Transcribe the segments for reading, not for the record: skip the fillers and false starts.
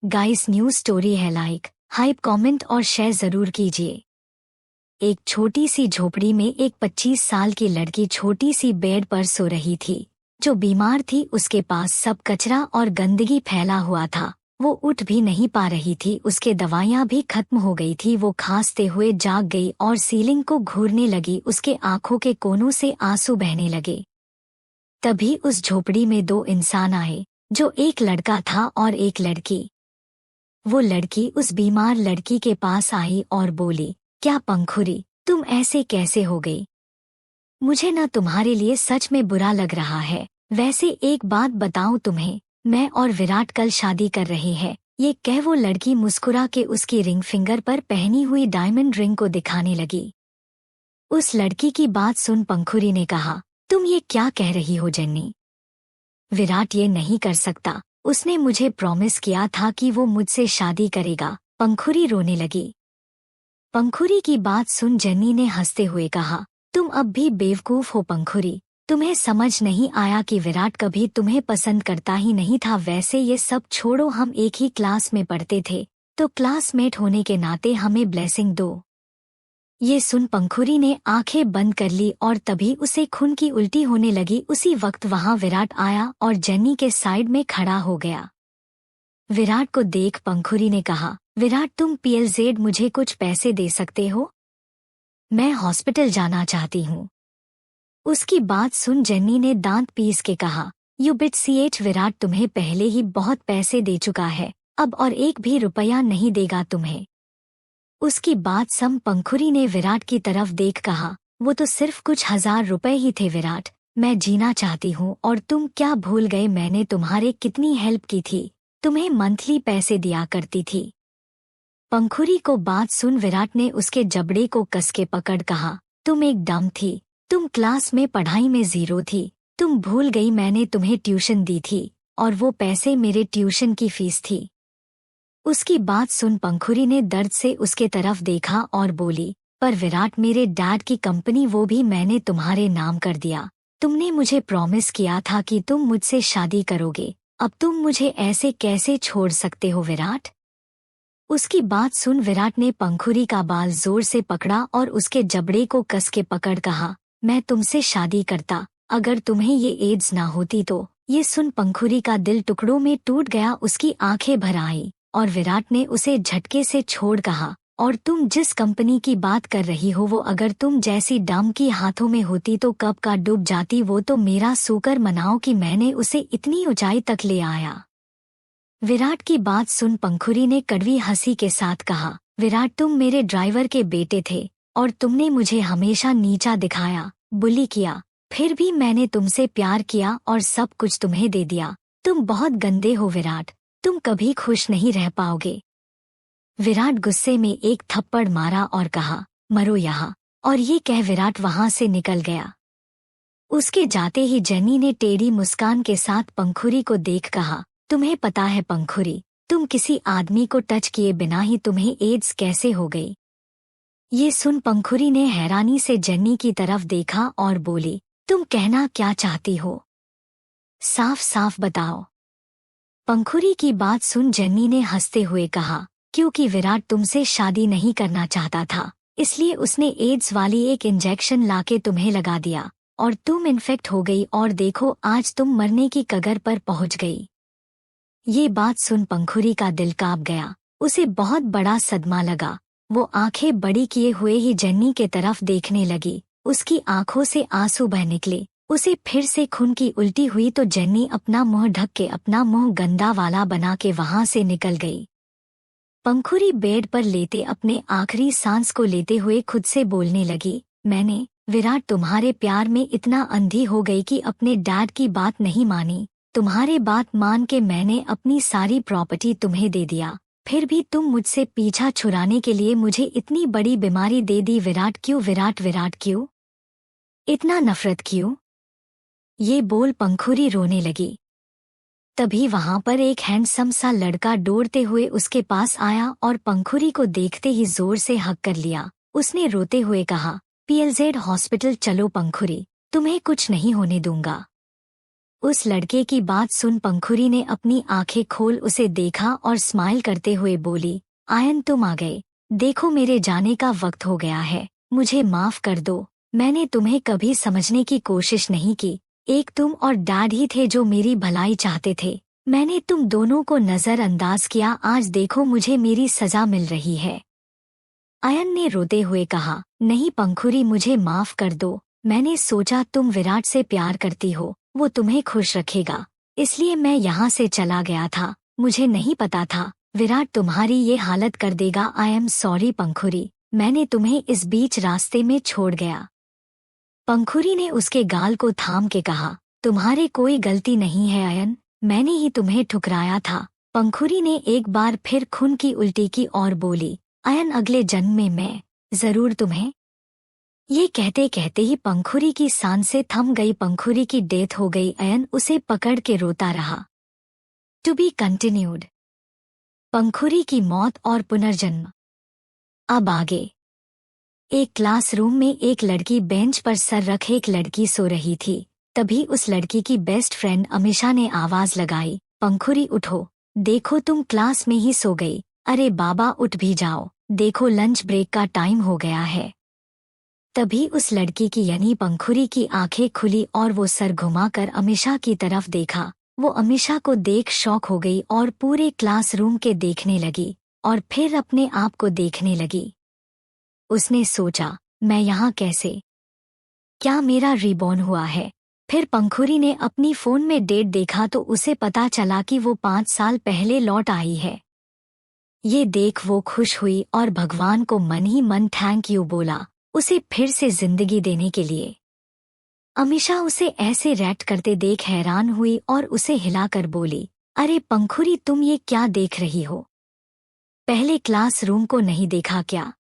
Guys, new story है। Like, hype, comment और share जरूर कीजिए। एक छोटी सी झोपड़ी में एक 25 साल की लड़की छोटी सी बेड पर सो रही थी। जो बीमार थी, उसके पास सब कचरा और गंदगी फैला हुआ था। वो उठ भी नहीं पा रही थी, उसके दवाइयाँ भी खत्म हो गई थी। वो खांसते हुए जाग गई और सीलिंग को घूरने लगी। उसके आंखों के कोनों से आंसू बहने लगे। तभी उस झोपड़ी में दो इंसान आए, जो एक लड़का था और एक लड़की। वो लड़की उस बीमार लड़की के पास आई और बोली, क्या पंखुरी, तुम ऐसे कैसे हो गई? मुझे न तुम्हारे लिए सच में बुरा लग रहा है। वैसे एक बात बताऊं तुम्हें, मैं और विराट कल शादी कर रहे हैं। ये कह वो लड़की मुस्कुरा के उसकी रिंग फिंगर पर पहनी हुई डायमंड रिंग को दिखाने लगी। उस लड़की की बात सुन पंखुरी ने कहा, तुम ये क्या कह रही हो जेन्नी? विराट ये नहीं कर सकता। उसने मुझे प्रॉमिस किया था कि वो मुझसे शादी करेगा। पंखुरी रोने लगी। पंखुरी की बात सुन जेन्नी ने हंसते हुए कहा, तुम अब भी बेवकूफ हो पंखुरी। तुम्हें समझ नहीं आया कि विराट कभी तुम्हें पसंद करता ही नहीं था। वैसे ये सब छोड़ो, हम एक ही क्लास में पढ़ते थे, तो क्लासमेट होने के नाते हमें ब्लेसिंग दो। ये सुन पंखुरी ने आंखें बंद कर ली और तभी उसे खून की उल्टी होने लगी। उसी वक्त वहां विराट आया और जेन्नी के साइड में खड़ा हो गया। विराट को देख पंखुरी ने कहा, विराट, तुम पीएलजेड मुझे कुछ पैसे दे सकते हो? मैं हॉस्पिटल जाना चाहती हूँ। उसकी बात सुन जेन्नी ने दांत पीस के कहा, यू बिट सीएच, विराट तुम्हें पहले ही बहुत पैसे दे चुका है, अब और एक भी रुपया नहीं देगा तुम्हें। उसकी बात सम पंखुरी ने विराट की तरफ देख कहा, वो तो सिर्फ कुछ 1000 रुपए ही थे विराट। मैं जीना चाहती हूँ और तुम क्या भूल गए मैंने तुम्हारे कितनी हेल्प की थी? तुम्हें मंथली पैसे दिया करती थी। पंखुरी को बात सुन विराट ने उसके जबड़े को कस के पकड़ कहा, तुम एक डम थी। तुम क्लास में पढ़ाई में 0 थी। तुम भूल गई मैंने तुम्हें ट्यूशन दी थी और वो पैसे मेरे ट्यूशन की फीस थी। उसकी बात सुन पंखुरी ने दर्द से उसके तरफ देखा और बोली, पर विराट, मेरे डैड की कंपनी वो भी मैंने तुम्हारे नाम कर दिया। तुमने मुझे प्रॉमिस किया था कि तुम मुझसे शादी करोगे। अब तुम मुझे ऐसे कैसे छोड़ सकते हो विराट? उसकी बात सुन विराट ने पंखुरी का बाल जोर से पकड़ा और उसके जबड़े को कस के पकड़ कहा, मैं तुमसे शादी करता अगर तुम्हें ये एड्स ना होती तो। ये सुन पंखुरी का दिल टुकड़ों में टूट गया। उसकी आंखें भर आई और विराट ने उसे झटके से छोड़ कहा, और तुम जिस कंपनी की बात कर रही हो वो अगर तुम जैसी डम की हाथों में होती तो कब का डूब जाती। वो तो मेरा शुक्र मनाओ कि मैंने उसे इतनी ऊंचाई तक ले आया। विराट की बात सुन पंखुरी ने कड़वी हंसी के साथ कहा, विराट, तुम मेरे ड्राइवर के बेटे थे और तुमने मुझे हमेशा नीचा दिखाया, बुली किया। फिर भी मैंने तुमसे प्यार किया और सब कुछ तुम्हें दे दिया। तुम बहुत गंदे हो विराट, तुम कभी खुश नहीं रह पाओगे। विराट गुस्से में एक थप्पड़ मारा और कहा, मरो यहाँ। और ये कह विराट वहां से निकल गया। उसके जाते ही जेन्नी ने टेढ़ी मुस्कान के साथ पंखुरी को देख कहा, तुम्हें पता है पंखुरी, तुम किसी आदमी को टच किए बिना ही तुम्हें एड्स कैसे हो गई? ये सुन पंखुरी ने हैरानी से जेन्नी की तरफ देखा और बोली, तुम कहना क्या चाहती हो? साफ साफ बताओ। पंखुरी की बात सुन जेन्नी ने हंसते हुए कहा, क्योंकि विराट तुमसे शादी नहीं करना चाहता था, इसलिए उसने एड्स वाली एक इंजेक्शन लाके तुम्हें लगा दिया और तुम इन्फेक्ट हो गई और देखो आज तुम मरने की कगार पर पहुंच गई। ये बात सुन पंखुरी का दिल कांप गया। उसे बहुत बड़ा सदमा लगा। वो आंखें बड़ी किए हुए ही जेन्नी के तरफ देखने लगी। उसकी आंखों से आंसू बह निकले। उसे फिर से खून की उल्टी हुई तो जेन्नी अपना मुंह ढक के अपना मुंह गंदा वाला बना के वहां से निकल गई। पंखुरी बेड पर लेटे अपने आखिरी सांस को लेते हुए खुद से बोलने लगी, मैंने विराट तुम्हारे प्यार में इतना अंधी हो गई कि अपने डैड की बात नहीं मानी। तुम्हारे बात मान के मैंने अपनी सारी प्रॉपर्टी तुम्हें दे दिया, फिर भी तुम मुझसे पीछा छुड़ाने के लिए मुझे इतनी बड़ी बीमारी दे दी। विराट क्यों? विराट विराट क्यों? इतना नफरत क्यों? ये बोल पंखुरी रोने लगी। तभी वहां पर एक हैंडसम सा लड़का दौड़ते हुए उसके पास आया और पंखुरी को देखते ही जोर से हक कर लिया। उसने रोते हुए कहा, पीएलजेड हॉस्पिटल चलो पंखुरी, तुम्हें कुछ नहीं होने दूंगा। उस लड़के की बात सुन पंखुरी ने अपनी आंखें खोल उसे देखा और स्माइल करते हुए बोली, आयन तुम आ गए। देखो मेरे जाने का वक्त हो गया है, मुझे माफ कर दो। मैंने तुम्हें कभी समझने की कोशिश नहीं की। एक तुम और डैड ही थे जो मेरी भलाई चाहते थे। मैंने तुम दोनों को नजरअंदाज किया। आज देखो मुझे मेरी सजा मिल रही है। आयन ने रोते हुए कहा, नहीं पंखुरी, मुझे माफ कर दो। मैंने सोचा तुम विराट से प्यार करती हो, वो तुम्हें खुश रखेगा, इसलिए मैं यहाँ से चला गया था। मुझे नहीं पता था विराट तुम्हारी ये हालत कर देगा। आई एम सॉरी पंखुरी, मैंने तुम्हें इस बीच रास्ते में छोड़ गया। पंखुरी ने उसके गाल को थाम के कहा, तुम्हारी कोई गलती नहीं है आयन, मैंने ही तुम्हें ठुकराया था। पंखुरी ने एक बार फिर खून की उल्टी की और बोली, आयन अगले जन्म में मैं जरूर तुम्हें। ये कहते कहते ही पंखुरी की सांसें थम गई। पंखुरी की डेथ हो गई। आयन उसे पकड़ के रोता रहा। To be continued. पंखुरी की मौत और पुनर्जन्म। अब आगे। एक क्लासरूम में एक लड़की बेंच पर सर रखे एक लड़की सो रही थी। तभी उस लड़की की बेस्ट फ्रेंड अमीषा ने आवाज लगाई, पंखुरी उठो, देखो तुम क्लास में ही सो गई। अरे बाबा उठ भी जाओ, देखो लंच ब्रेक का टाइम हो गया है। तभी उस लड़की की यानी पंखुरी की आंखें खुली और वो सर घुमाकर अमीषा की तरफ देखा। वो अमीषा को देख शॉक हो गई और पूरे क्लासरूम के देखने लगी और फिर अपने आप को देखने लगी। उसने सोचा, मैं यहाँ कैसे? क्या मेरा रीबॉर्न हुआ है? फिर पंखुरी ने अपनी फोन में डेट देखा तो उसे पता चला कि वो 5 साल पहले लौट आई है। ये देख वो खुश हुई और भगवान को मन ही मन थैंक यू बोला, उसे फिर से जिंदगी देने के लिए। अमीषा उसे ऐसे रिएक्ट करते देख हैरान हुई और उसे हिलाकर बोली, अरे पंखुरी तुम ये क्या देख रही हो? पहले क्लासरूम को नहीं देखा क्या?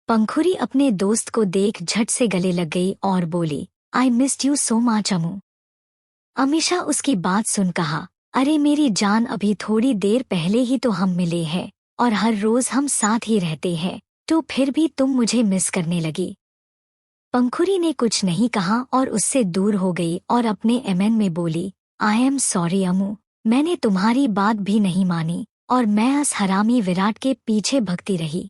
पंखुरी अपने दोस्त को देख झट से गले लग गई और बोली, I missed you so much Amu. Amisha उसकी बात सुन कहा, अरे मेरी जान अभी थोड़ी देर पहले ही तो हम मिले हैं और हर रोज हम साथ ही रहते हैं, तो फिर भी तुम मुझे मिस करने लगी। पंखुरी ने कुछ नहीं कहा और उससे दूर हो गई और अपने एमएन में बोली, आई एम सॉरी अमू, मैंने तुम्हारी बात भी नहीं मानी और मैं उस हरामी विराट के पीछे भगती रही।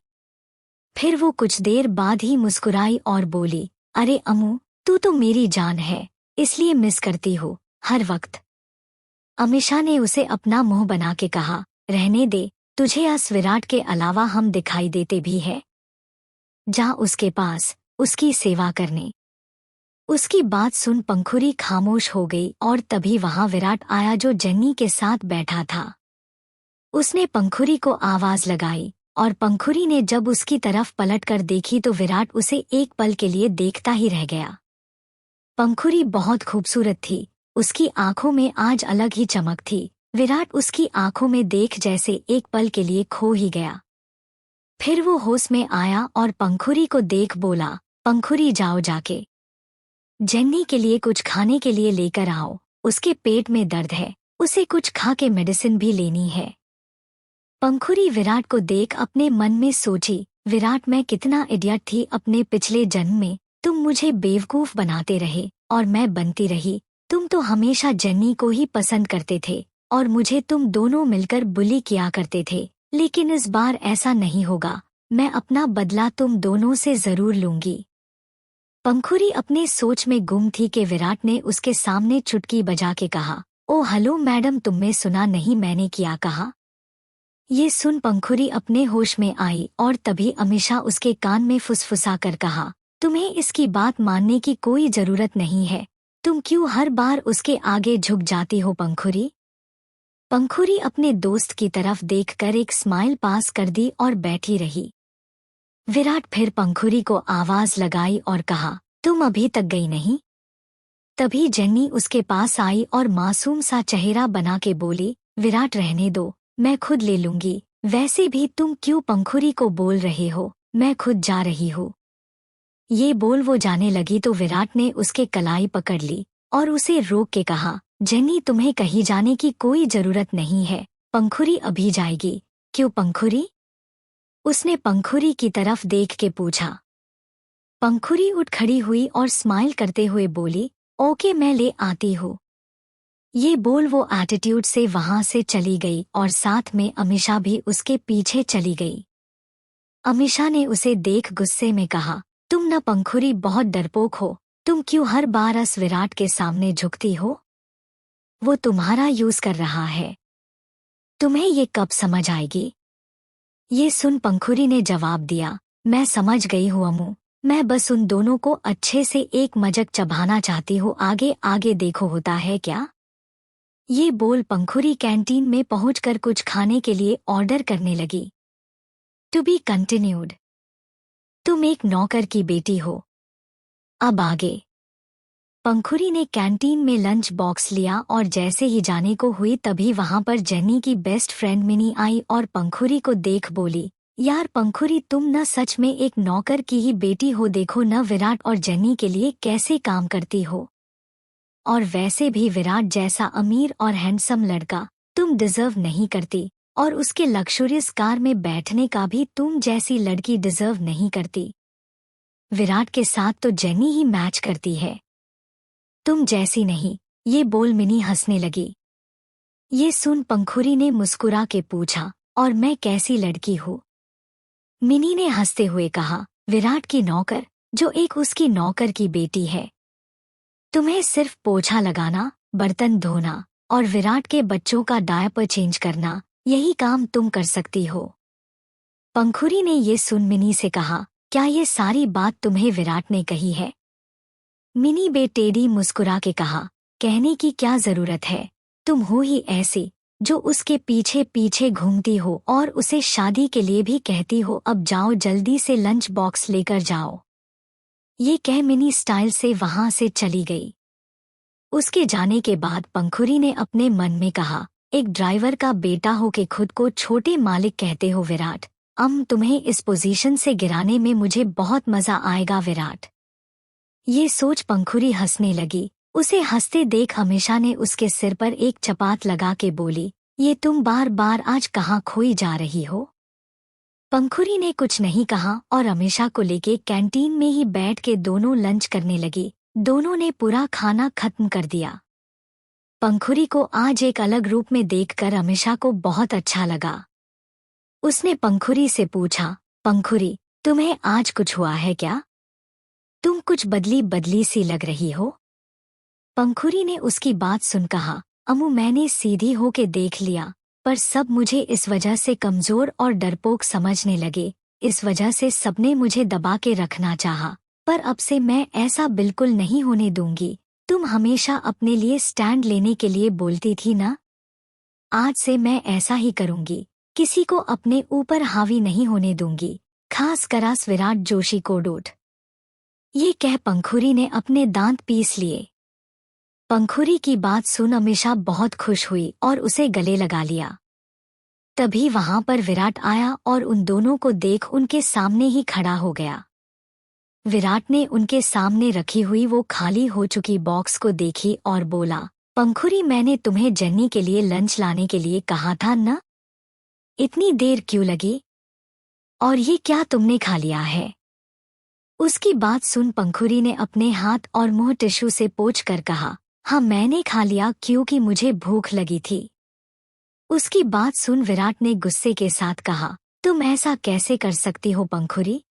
फिर वो कुछ देर बाद ही मुस्कुराई और बोली, अरे अमू, तू तो मेरी जान है, इसलिए मिस करती हो हर वक्त। अमीषा ने उसे अपना मुंह बना के कहा, रहने दे, तुझे उस विराट के अलावा हम दिखाई देते भी है। जा उसके पास, उसकी सेवा करने। उसकी बात सुन पंखुरी खामोश हो गई और तभी वहां विराट आया जो जेन्नी के साथ बैठा था। उसने पंखुरी को आवाज लगाई और पंखुरी ने जब उसकी तरफ पलटकर देखी तो विराट उसे एक पल के लिए देखता ही रह गया। पंखुरी बहुत खूबसूरत थी, उसकी आंखों में आज अलग ही चमक थी। विराट उसकी आंखों में देख जैसे एक पल के लिए खो ही गया। फिर वो होश में आया और पंखुरी को देख बोला, पंखुरी जाओ जाके जेन्नी के लिए कुछ खाने के लिए लेकर आओ, उसके पेट में दर्द है, उसे कुछ खा के मेडिसिन भी लेनी है। पंखुरी विराट को देख अपने मन में सोची, विराट मैं कितना इडियट थी अपने पिछले जन्म में, तुम मुझे बेवकूफ बनाते रहे और मैं बनती रही। तुम तो हमेशा जेन्नी को ही पसंद करते थे और मुझे तुम दोनों मिलकर बुली किया करते थे, लेकिन इस बार ऐसा नहीं होगा, मैं अपना बदला तुम दोनों से जरूर लूंगी। पंखुरी अपने सोच में गुम थी कि विराट ने उसके सामने चुटकी बजा के कहा, ओ हेलो मैडम, तुमने सुना नहीं मैंने क्या कहा? ये सुन पंखुरी अपने होश में आई और तभी अमीषा उसके कान में फुसफुसा कर कहा, तुम्हें इसकी बात मानने की कोई जरूरत नहीं है, तुम क्यों हर बार उसके आगे झुक जाती हो पंखुरी? पंखुरी अपने दोस्त की तरफ देखकर एक स्माइल पास कर दी और बैठी रही। विराट फिर पंखुरी को आवाज लगाई और कहा, तुम अभी तक गई नहीं? तभी जेन्नी उसके पास आई और मासूम सा चेहरा बना के बोली, विराट रहने दो, मैं खुद ले लूंगी, वैसे भी तुम क्यों पंखुरी को बोल रहे हो, मैं खुद जा रही हूँ। ये बोल वो जाने लगी तो विराट ने उसके कलाई पकड़ ली और उसे रोक के कहा, जेन्नी तुम्हें कहीं जाने की कोई जरूरत नहीं है, पंखुरी अभी जाएगी। क्यों पंखुरी? उसने पंखुरी की तरफ देख के पूछा। पंखुरी उठ खड़ी हुई और स्माइल करते हुए बोली, ओके मैं ले आती हूँ। ये बोल वो एटीट्यूड से वहां से चली गई और साथ में अमीषा भी उसके पीछे चली गई। अमीषा ने उसे देख गुस्से में कहा, तुम न पंखुरी बहुत डरपोक हो, तुम क्यों हर बार अस विराट के सामने झुकती हो? वो तुम्हारा यूज कर रहा है, तुम्हें ये कब समझ आएगी? ये सुन पंखुरी ने जवाब दिया, मैं समझ गई हूँ अम्मू, मैं बस उन दोनों को अच्छे से एक मजक चबाना चाहती हूँ, आगे आगे देखो होता है क्या। ये बोल पंखुरी कैंटीन में पहुंचकर कुछ खाने के लिए ऑर्डर करने लगी। To be continued. तुम एक नौकर की बेटी हो। अब आगे। पंखुरी ने कैंटीन में लंच बॉक्स लिया और जैसे ही जाने को हुई तभी वहां पर जेनी की बेस्ट फ्रेंड मिनी आई और पंखुरी को देख बोली, यार पंखुरी तुम न सच में एक नौकर की ही बेटी हो, देखो न विराट और जेनी के लिए कैसे काम करती हो। और वैसे भी विराट जैसा अमीर और हैंडसम लड़का तुम डिजर्व नहीं करती, और उसके लग्जरियस कार में बैठने का भी तुम जैसी लड़की डिजर्व नहीं करती। विराट के साथ तो जेनी ही मैच करती है, तुम जैसी नहीं। ये बोल मिनी हंसने लगी। ये सुन पंखुरी ने मुस्कुरा के पूछा, और मैं कैसी लड़की हूँ? मिनी ने हंसते हुए कहा, विराट की नौकर, जो एक उसकी नौकर की बेटी है। तुम्हें सिर्फ पोछा लगाना, बर्तन धोना और विराट के बच्चों का डायपर चेंज करना, यही काम तुम कर सकती हो। पंखुरी ने ये सुन मिनी से कहा, क्या ये सारी बात तुम्हें विराट ने कही है? मिनी बेटेडी मुस्कुरा के कहा, कहने की क्या जरूरत है, तुम हो ही ऐसी जो उसके पीछे पीछे घूमती हो और उसे शादी के लिए भी कहती हो। अब जाओ जल्दी से लंच बॉक्स लेकर जाओ। ये कह मिनी स्टाइल से वहां से चली गई। उसके जाने के बाद पंखुरी ने अपने मन में कहा, एक ड्राइवर का बेटा हो के खुद को छोटे मालिक कहते हो विराट, तुम्हें इस पोजीशन से गिराने में मुझे बहुत मजा आएगा विराट। ये सोच पंखुरी हंसने लगी। उसे हंसते देख अमीषा ने उसके सिर पर एक चपात लगा के बोली, ये तुम बार बार आज कहाँ खोई जा रही हो? पंखुरी ने कुछ नहीं कहा और अमीषा को लेके कैंटीन में ही बैठ के दोनों लंच करने लगी। दोनों ने पूरा खाना खत्म कर दिया। पंखुरी को आज एक अलग रूप में देखकर अमीषा को बहुत अच्छा लगा। उसने पंखुरी से पूछा, पंखुरी तुम्हें आज कुछ हुआ है क्या? तुम कुछ बदली बदली सी लग रही हो। पंखुरी ने उसकी बात सुन कहा, अम्मू मैंने सीधी होके देख लिया, पर सब मुझे इस वजह से कमजोर और डरपोक समझने लगे। इस वजह से सबने मुझे दबा के रखना चाहा, पर अब से मैं ऐसा बिल्कुल नहीं होने दूंगी। तुम हमेशा अपने लिए स्टैंड लेने के लिए बोलती थी ना, आज से मैं ऐसा ही करूंगी। किसी को अपने ऊपर हावी नहीं होने दूंगी, खास करास विराट जोशी को डोट। ये कह पंखुरी ने अपने दांत पीस लिए। पंखुरी की बात सुन अमीषा बहुत खुश हुई और उसे गले लगा लिया। तभी वहां पर विराट आया और उन दोनों को देख उनके सामने ही खड़ा हो गया। विराट ने उनके सामने रखी हुई वो खाली हो चुकी बॉक्स को देखी और बोला, पंखुरी मैंने तुम्हें जेनी के लिए लंच लाने के लिए कहा था न? इतनी देर क्यों लगी? और ये क्या तुमने खा लिया है? उसकी बात सुन पंखुरी ने अपने हाथ और मुंह टिश्यू से पोंछ कर कहा, हाँ मैंने खा लिया क्योंकि मुझे भूख लगी थी। उसकी बात सुन विराट ने गुस्से के साथ कहा, तुम ऐसा कैसे कर सकती हो पंखुरी?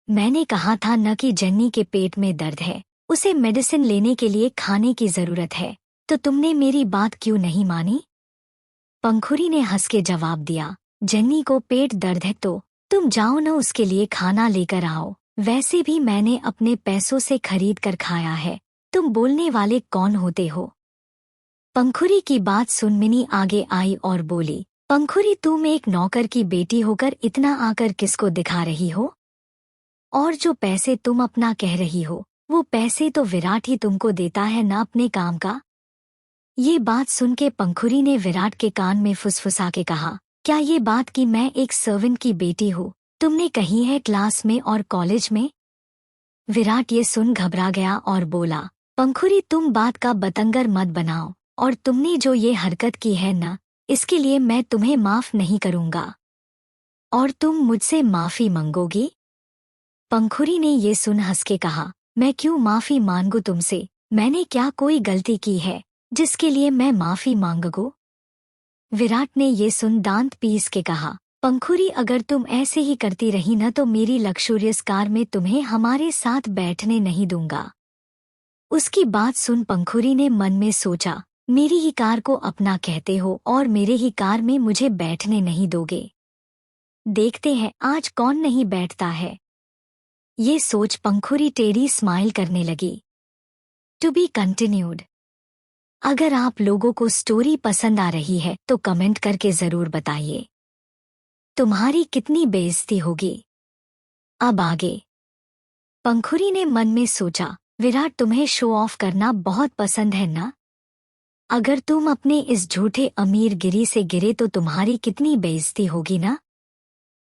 मैंने कहा था न कि जेनी के पेट में दर्द है, उसे मेडिसिन लेने के लिए खाने की जरूरत है, तो तुमने मेरी बात क्यों नहीं मानी? पंखुरी ने हंस के जवाब दिया, जेनी को पेट दर्द है तो तुम जाओ न उसके लिए खाना लेकर आओ, वैसे भी मैंने अपने पैसों से खरीद कर खाया है, तुम बोलने वाले कौन होते हो? पंखुरी की बात सुन मिनी आगे आई और बोली, पंखुरी तुम एक नौकर की बेटी होकर इतना आकर किसको दिखा रही हो? और जो पैसे तुम अपना कह रही हो, वो पैसे तो विराट ही तुमको देता है ना अपने काम का। ये बात सुन के पंखुरी ने विराट के कान में फुसफुसा के कहा, क्या ये बात कि मैं एक सर्वेंट की बेटी हूँ तुमने कही है क्लास में और कॉलेज में? विराट ये सुन घबरा गया और बोला, पंखुरी तुम बात का बतंगर मत बनाओ, और तुमने जो ये हरकत की है ना, इसके लिए मैं तुम्हें माफ नहीं करूंगा। और तुम मुझसे माफी मांगोगी? पंखुरी ने ये सुन हंस के कहा, मैं क्यों माफी मांगू तुमसे? मैंने क्या कोई गलती की है? जिसके लिए मैं माफी मांगूं? विराट ने ये सुन दांत पीस के कहा, पंखुरी अगर तुम ऐसे ही करती रही न तो मेरी लग्जूरियस कार में तुम्हें हमारे साथ बैठने नहीं दूंगा। उसकी बात सुन पंखुरी ने मन में सोचा, मेरी ही कार को अपना कहते हो और मेरे ही कार में मुझे बैठने नहीं दोगे। देखते हैं आज कौन नहीं बैठता है। ये सोच पंखुरी टेढ़ी स्माइल करने लगी। To be continued. अगर आप लोगों को स्टोरी पसंद आ रही है तो कमेंट करके जरूर बताइए। तुम्हारी कितनी बेइज्जती होगी। अब आगे। पंखुरी ने मन में सोचा, विराट तुम्हें शो ऑफ करना बहुत पसंद है ना? अगर तुम अपने इस झूठे अमीरगिरी से गिरे तो तुम्हारी कितनी बेइज्जती होगी ना?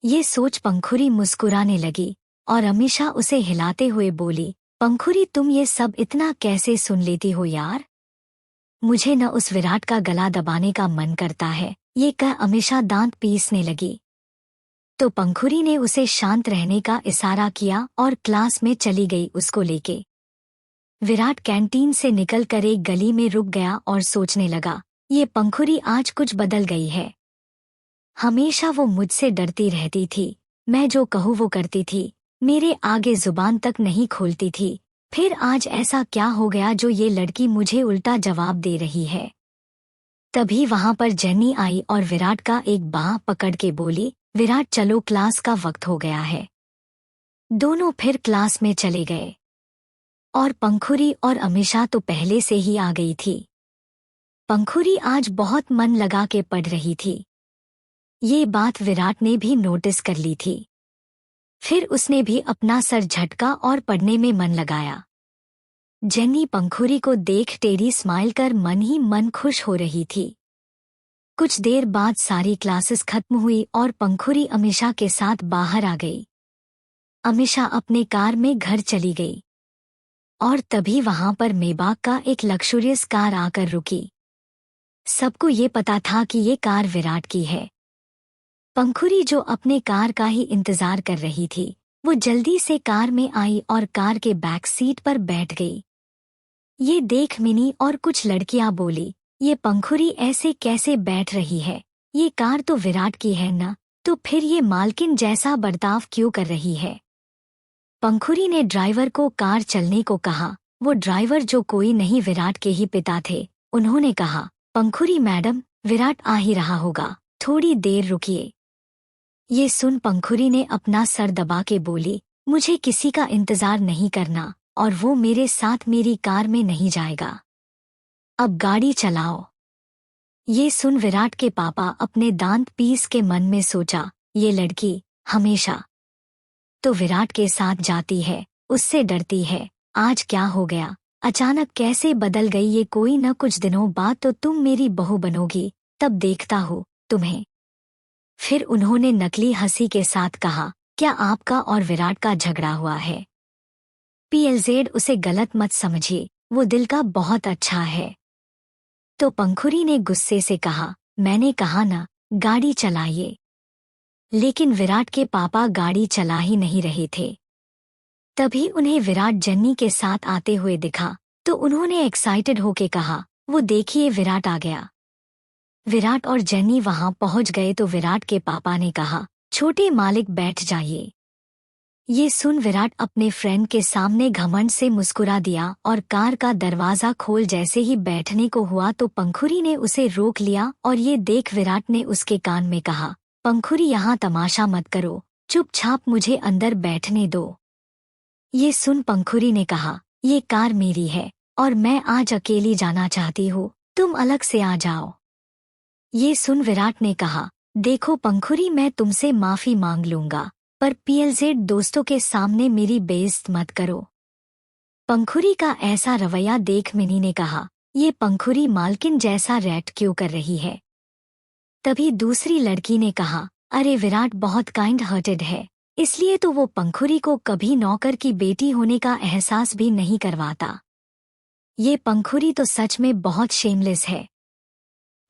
ये सोच पंखुरी मुस्कुराने लगी और अमीषा उसे हिलाते हुए बोली, पंखुरी तुम ये सब इतना कैसे सुन लेती हो यार? मुझे न उस विराट का गला दबाने का मन करता है। ये कह अमीषा दांत पीसने लगी। तो पंखुरी ने उसे शांत रहने का इशारा किया और क्लास में चली गई उसको लेके। विराट कैंटीन से निकलकर एक गली में रुक गया और सोचने लगा, ये पंखुरी आज कुछ बदल गई है। हमेशा वो मुझसे डरती रहती थी, मैं जो कहूँ वो करती थी, मेरे आगे जुबान तक नहीं खोलती थी। फिर आज ऐसा क्या हो गया जो ये लड़की मुझे उल्टा जवाब दे रही है? तभी वहां पर जेनी आई और विराट का एक बाँह पकड़ के बोली, विराट चलो क्लास का वक्त हो गया है। दोनों फिर क्लास में चले गए और पंखुरी और अमीषा तो पहले से ही आ गई थी। पंखुरी आज बहुत मन लगा के पढ़ रही थी। ये बात विराट ने भी नोटिस कर ली थी। फिर उसने भी अपना सर झटका और पढ़ने में मन लगाया। जेनी पंखुरी को देख टेढ़ी स्माइल कर मन ही मन खुश हो रही थी। कुछ देर बाद सारी क्लासेस खत्म हुई और पंखुरी अमीषा के साथ बाहर आ गई। अमीषा अपने कार में घर चली गई और तभी वहां पर मेबाक का एक लग्जूरियस कार आकर रुकी। सबको ये पता था कि ये कार विराट की है। पंखुरी जो अपने कार का ही इंतजार कर रही थी, वो जल्दी से कार में आई और कार के बैक सीट पर बैठ गई। ये देख मिनी और कुछ लड़कियां बोली, ये पंखुरी ऐसे कैसे बैठ रही है? ये कार तो विराट की है ना, तो फिर ये मालकिन जैसा बर्ताव क्यों कर रही है? पंखुरी ने ड्राइवर को कार चलने को कहा। वो ड्राइवर जो कोई नहीं विराट के ही पिता थे। उन्होंने कहा, पंखुरी मैडम, विराट आ ही रहा होगा, थोड़ी देर रुकिए। ये सुन पंखुरी ने अपना सर दबा के बोली, मुझे किसी का इंतजार नहीं करना और वो मेरे साथ मेरी कार में नहीं जाएगा। अब गाड़ी चलाओ। ये सुन विराट के पापा अपने दांत पीस के मन में सोचा, ये लड़की हमेशा तो विराट के साथ जाती है, उससे डरती है। आज क्या हो गया? अचानक कैसे बदल गई ये? कोई न कुछ दिनों बाद तो तुम मेरी बहू बनोगी, तब देखता हूँ तुम्हें। फिर उन्होंने नकली हंसी के साथ कहा, क्या आपका और विराट का झगड़ा हुआ है? PLZ उसे गलत मत समझिए, वो दिल का बहुत अच्छा है। तो पंखुरी ने गुस्से से कहा, मैंने कहा ना, गाड़ी चलाइए। लेकिन विराट के पापा गाड़ी चला ही नहीं रहे थे। तभी उन्हें विराट जेनी के साथ आते हुए दिखा, तो उन्होंने एक्साइटेड होके कहा, वो देखिए विराट आ गया। विराट और जेनी वहां पहुंच गए तो विराट के पापा ने कहा, छोटे मालिक बैठ जाइए। ये सुन विराट अपने फ्रेंड के सामने घमंड से मुस्कुरा दिया और कार का दरवाजा खोल जैसे ही बैठने को हुआ तो पंखुरी ने उसे रोक लिया और ये देख विराट ने उसके कान में कहा, पंखुरी यहाँ तमाशा मत करो, चुपचाप मुझे अंदर बैठने दो। ये सुन पंखुरी ने कहा, ये कार मेरी है और मैं आज अकेली जाना चाहती हूँ, तुम अलग से आ जाओ। ये सुन विराट ने कहा, देखो पंखुरी, मैं तुमसे माफी मांग लूंगा, पर PLZ दोस्तों के सामने मेरी बेइज्जत मत करो। पंखुरी का ऐसा रवैया देख मिनी ने कहा, ये पंखुरी मालकिन जैसा रिएक्ट क्यों कर रही है? तभी दूसरी लड़की ने कहा, अरे विराट बहुत काइंड हार्टेड है, इसलिए तो वो पंखुरी को कभी नौकर की बेटी होने का एहसास भी नहीं करवाता। ये पंखुरी तो सच में बहुत शेमलेस है।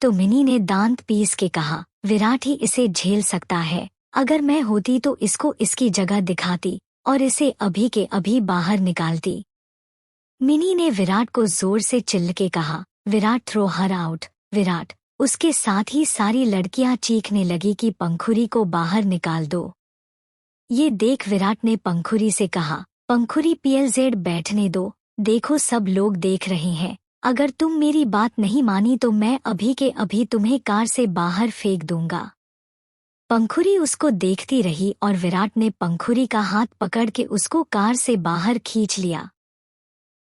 तो मिनी ने दांत पीस के कहा, विराट ही इसे झेल सकता है, अगर मैं होती तो इसको इसकी जगह दिखाती और इसे अभी के अभी बाहर निकालती। मिनी ने विराट को जोर से चिल्ल के कहा, Virat throw her out. Virat, उसके साथ ही सारी लड़कियां चीखने लगी कि पंखुरी को बाहर निकाल दो। ये देख विराट ने पंखुरी से कहा, पंखुरी PLZ बैठने दो, देखो सब लोग देख रहे हैं, अगर तुम मेरी बात नहीं मानी तो मैं अभी के अभी तुम्हें कार से बाहर फेंक दूंगा। पंखुरी उसको देखती रही और विराट ने पंखुरी का हाथ पकड़ के उसको कार से बाहर खींच लिया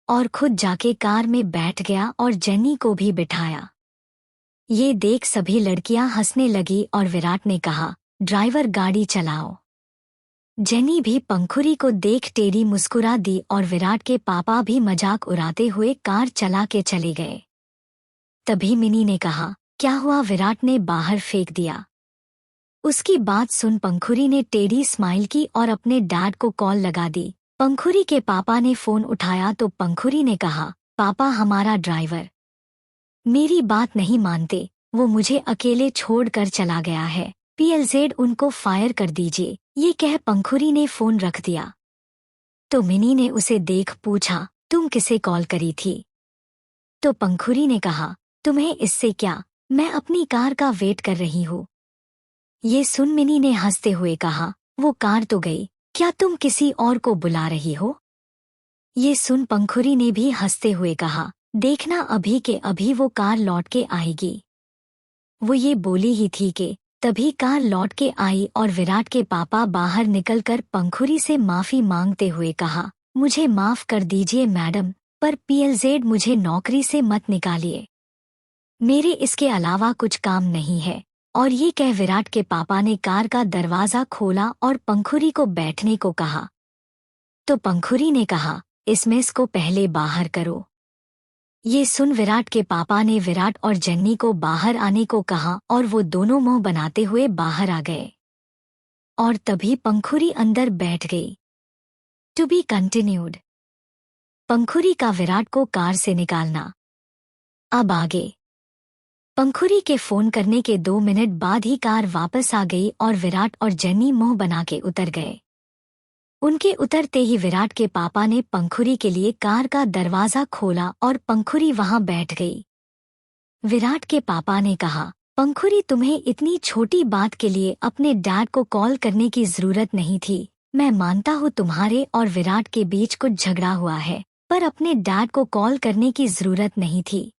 और खुद जाके कार में बैठ गया और जेनी को भी बिठाया। ये देख सभी लड़कियां हंसने लगी और विराट ने कहा, ड्राइवर गाड़ी चलाओ। जेनी भी पंखुरी को देख टेढ़ी मुस्कुरा दी और विराट के पापा भी मजाक उड़ाते हुए कार चला के चले गए। तभी मिनी ने कहा, क्या हुआ? विराट ने बाहर फेंक दिया। उसकी बात सुन पंखुरी ने टेढ़ी स्माइल की और अपने डैड को कॉल लगा दी। पंखुरी के पापा ने फोन उठाया तो पंखुरी ने कहा, पापा हमारा ड्राइवर मेरी बात नहीं मानते, वो मुझे अकेले छोड़कर चला गया है, PLZ उनको फायर कर दीजिए। ये कह पंखुरी ने फोन रख दिया। तो मिनी ने उसे देख पूछा, तुम किसे कॉल करी थी? तो पंखुरी ने कहा, तुम्हें इससे क्या, मैं अपनी कार का वेट कर रही हूँ। ये सुन मिनी ने हंसते हुए कहा, वो कार तो गई, क्या तुम किसी और को बुला रही हो? ये सुन पंखुरी ने भी हंसते हुए कहा, देखना अभी के अभी वो कार लौट के आएगी। वो ये बोली ही थी कि तभी कार लौट के आई और विराट के पापा बाहर निकलकर पंखुरी से माफी मांगते हुए कहा, मुझे माफ कर दीजिए मैडम, पर PLZ मुझे नौकरी से मत निकालिए, मेरे इसके अलावा कुछ काम नहीं है। और ये कह विराट के पापा ने कार का दरवाज़ा खोला और पंखुरी को बैठने को कहा। तो पंखुरी ने कहा, इसमें इसको पहले बाहर करो। ये सुन विराट के पापा ने विराट और जेनी को बाहर आने को कहा और वो दोनों मुंह बनाते हुए बाहर आ गए। और तभी पंखुरी अंदर बैठ गई। To be continued. पंखुरी का विराट को कार से निकालना। अब आगे। पंखुरी के फोन करने के 2 मिनट बाद ही कार वापस आ गई और विराट और जेनी मुंह बना के उतर गए। उनके उतरते ही विराट के पापा ने पंखुरी के लिए कार का दरवाज़ा खोला और पंखुरी वहां बैठ गई। विराट के पापा ने कहा, पंखुरी तुम्हें इतनी छोटी बात के लिए अपने डैड को कॉल करने की जरूरत नहीं थी। मैं मानता हूँ तुम्हारे और विराट के बीच कुछ झगड़ा हुआ है, पर अपने डैड को कॉल करने की जरूरत नहीं थी।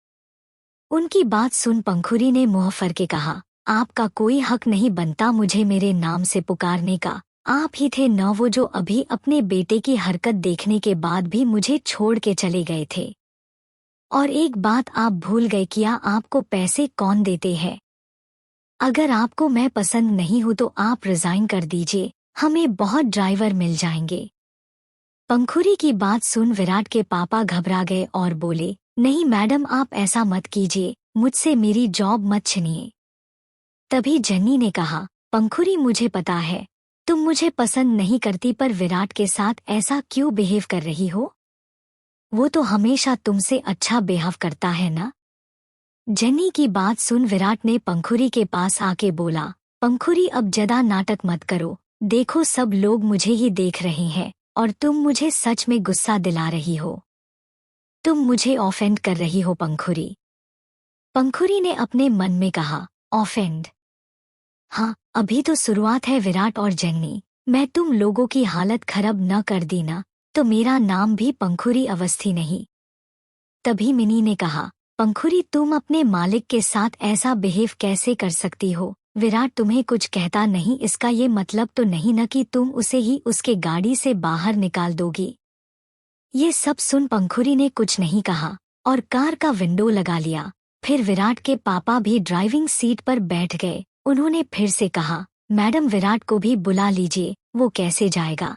उनकी बात सुन पंखुरी ने मुंह फर के कहा, आपका कोई हक नहीं बनता मुझे मेरे नाम से पुकारने का। आप ही थे न वो जो अभी अपने बेटे की हरकत देखने के बाद भी मुझे छोड़ के चले गए थे। और एक बात आप भूल गए, क्या आपको पैसे कौन देते हैं? अगर आपको मैं पसंद नहीं हूँ तो आप रिजाइन कर दीजिए, हमें बहुत ड्राइवर मिल जाएंगे। पंखुरी की बात सुन विराट के पापा घबरा गए और बोले, नहीं मैडम आप ऐसा मत कीजिए, मुझसे मेरी जॉब मत छीनिए। तभी जेनी ने कहा, पंखुरी मुझे पता है तुम मुझे पसंद नहीं करती, पर विराट के साथ ऐसा क्यों बिहेव कर रही हो? वो तो हमेशा तुमसे अच्छा बिहेव करता है ना? जेनी की बात सुन विराट ने पंखुरी के पास आके बोला, पंखुरी अब ज्यादा नाटक मत करो, देखो सब लोग मुझे ही देख रहे हैं और तुम मुझे सच में गुस्सा दिला रही हो। तुम मुझे ऑफेंड कर रही हो पंखुरी। पंखुरी ने अपने मन में कहा, ऑफेंड? हाँ, अभी तो शुरुआत है विराट और जेनी, मैं तुम लोगों की हालत खराब न कर दी ना तो मेरा नाम भी पंखुरी अवस्थी नहीं। तभी मिनी ने कहा, पंखुरी तुम अपने मालिक के साथ ऐसा बिहेव कैसे कर सकती हो? विराट तुम्हें कुछ कहता नहीं, इसका ये मतलब तो नहीं न कि तुम उसे ही उसके गाड़ी से बाहर निकाल दोगी। ये सब सुन पंखुरी ने कुछ नहीं कहा और कार का विंडो लगा लिया। फिर विराट के पापा भी ड्राइविंग सीट पर बैठ गए। उन्होंने फिर से कहा, मैडम विराट को भी बुला लीजिए, वो कैसे जाएगा?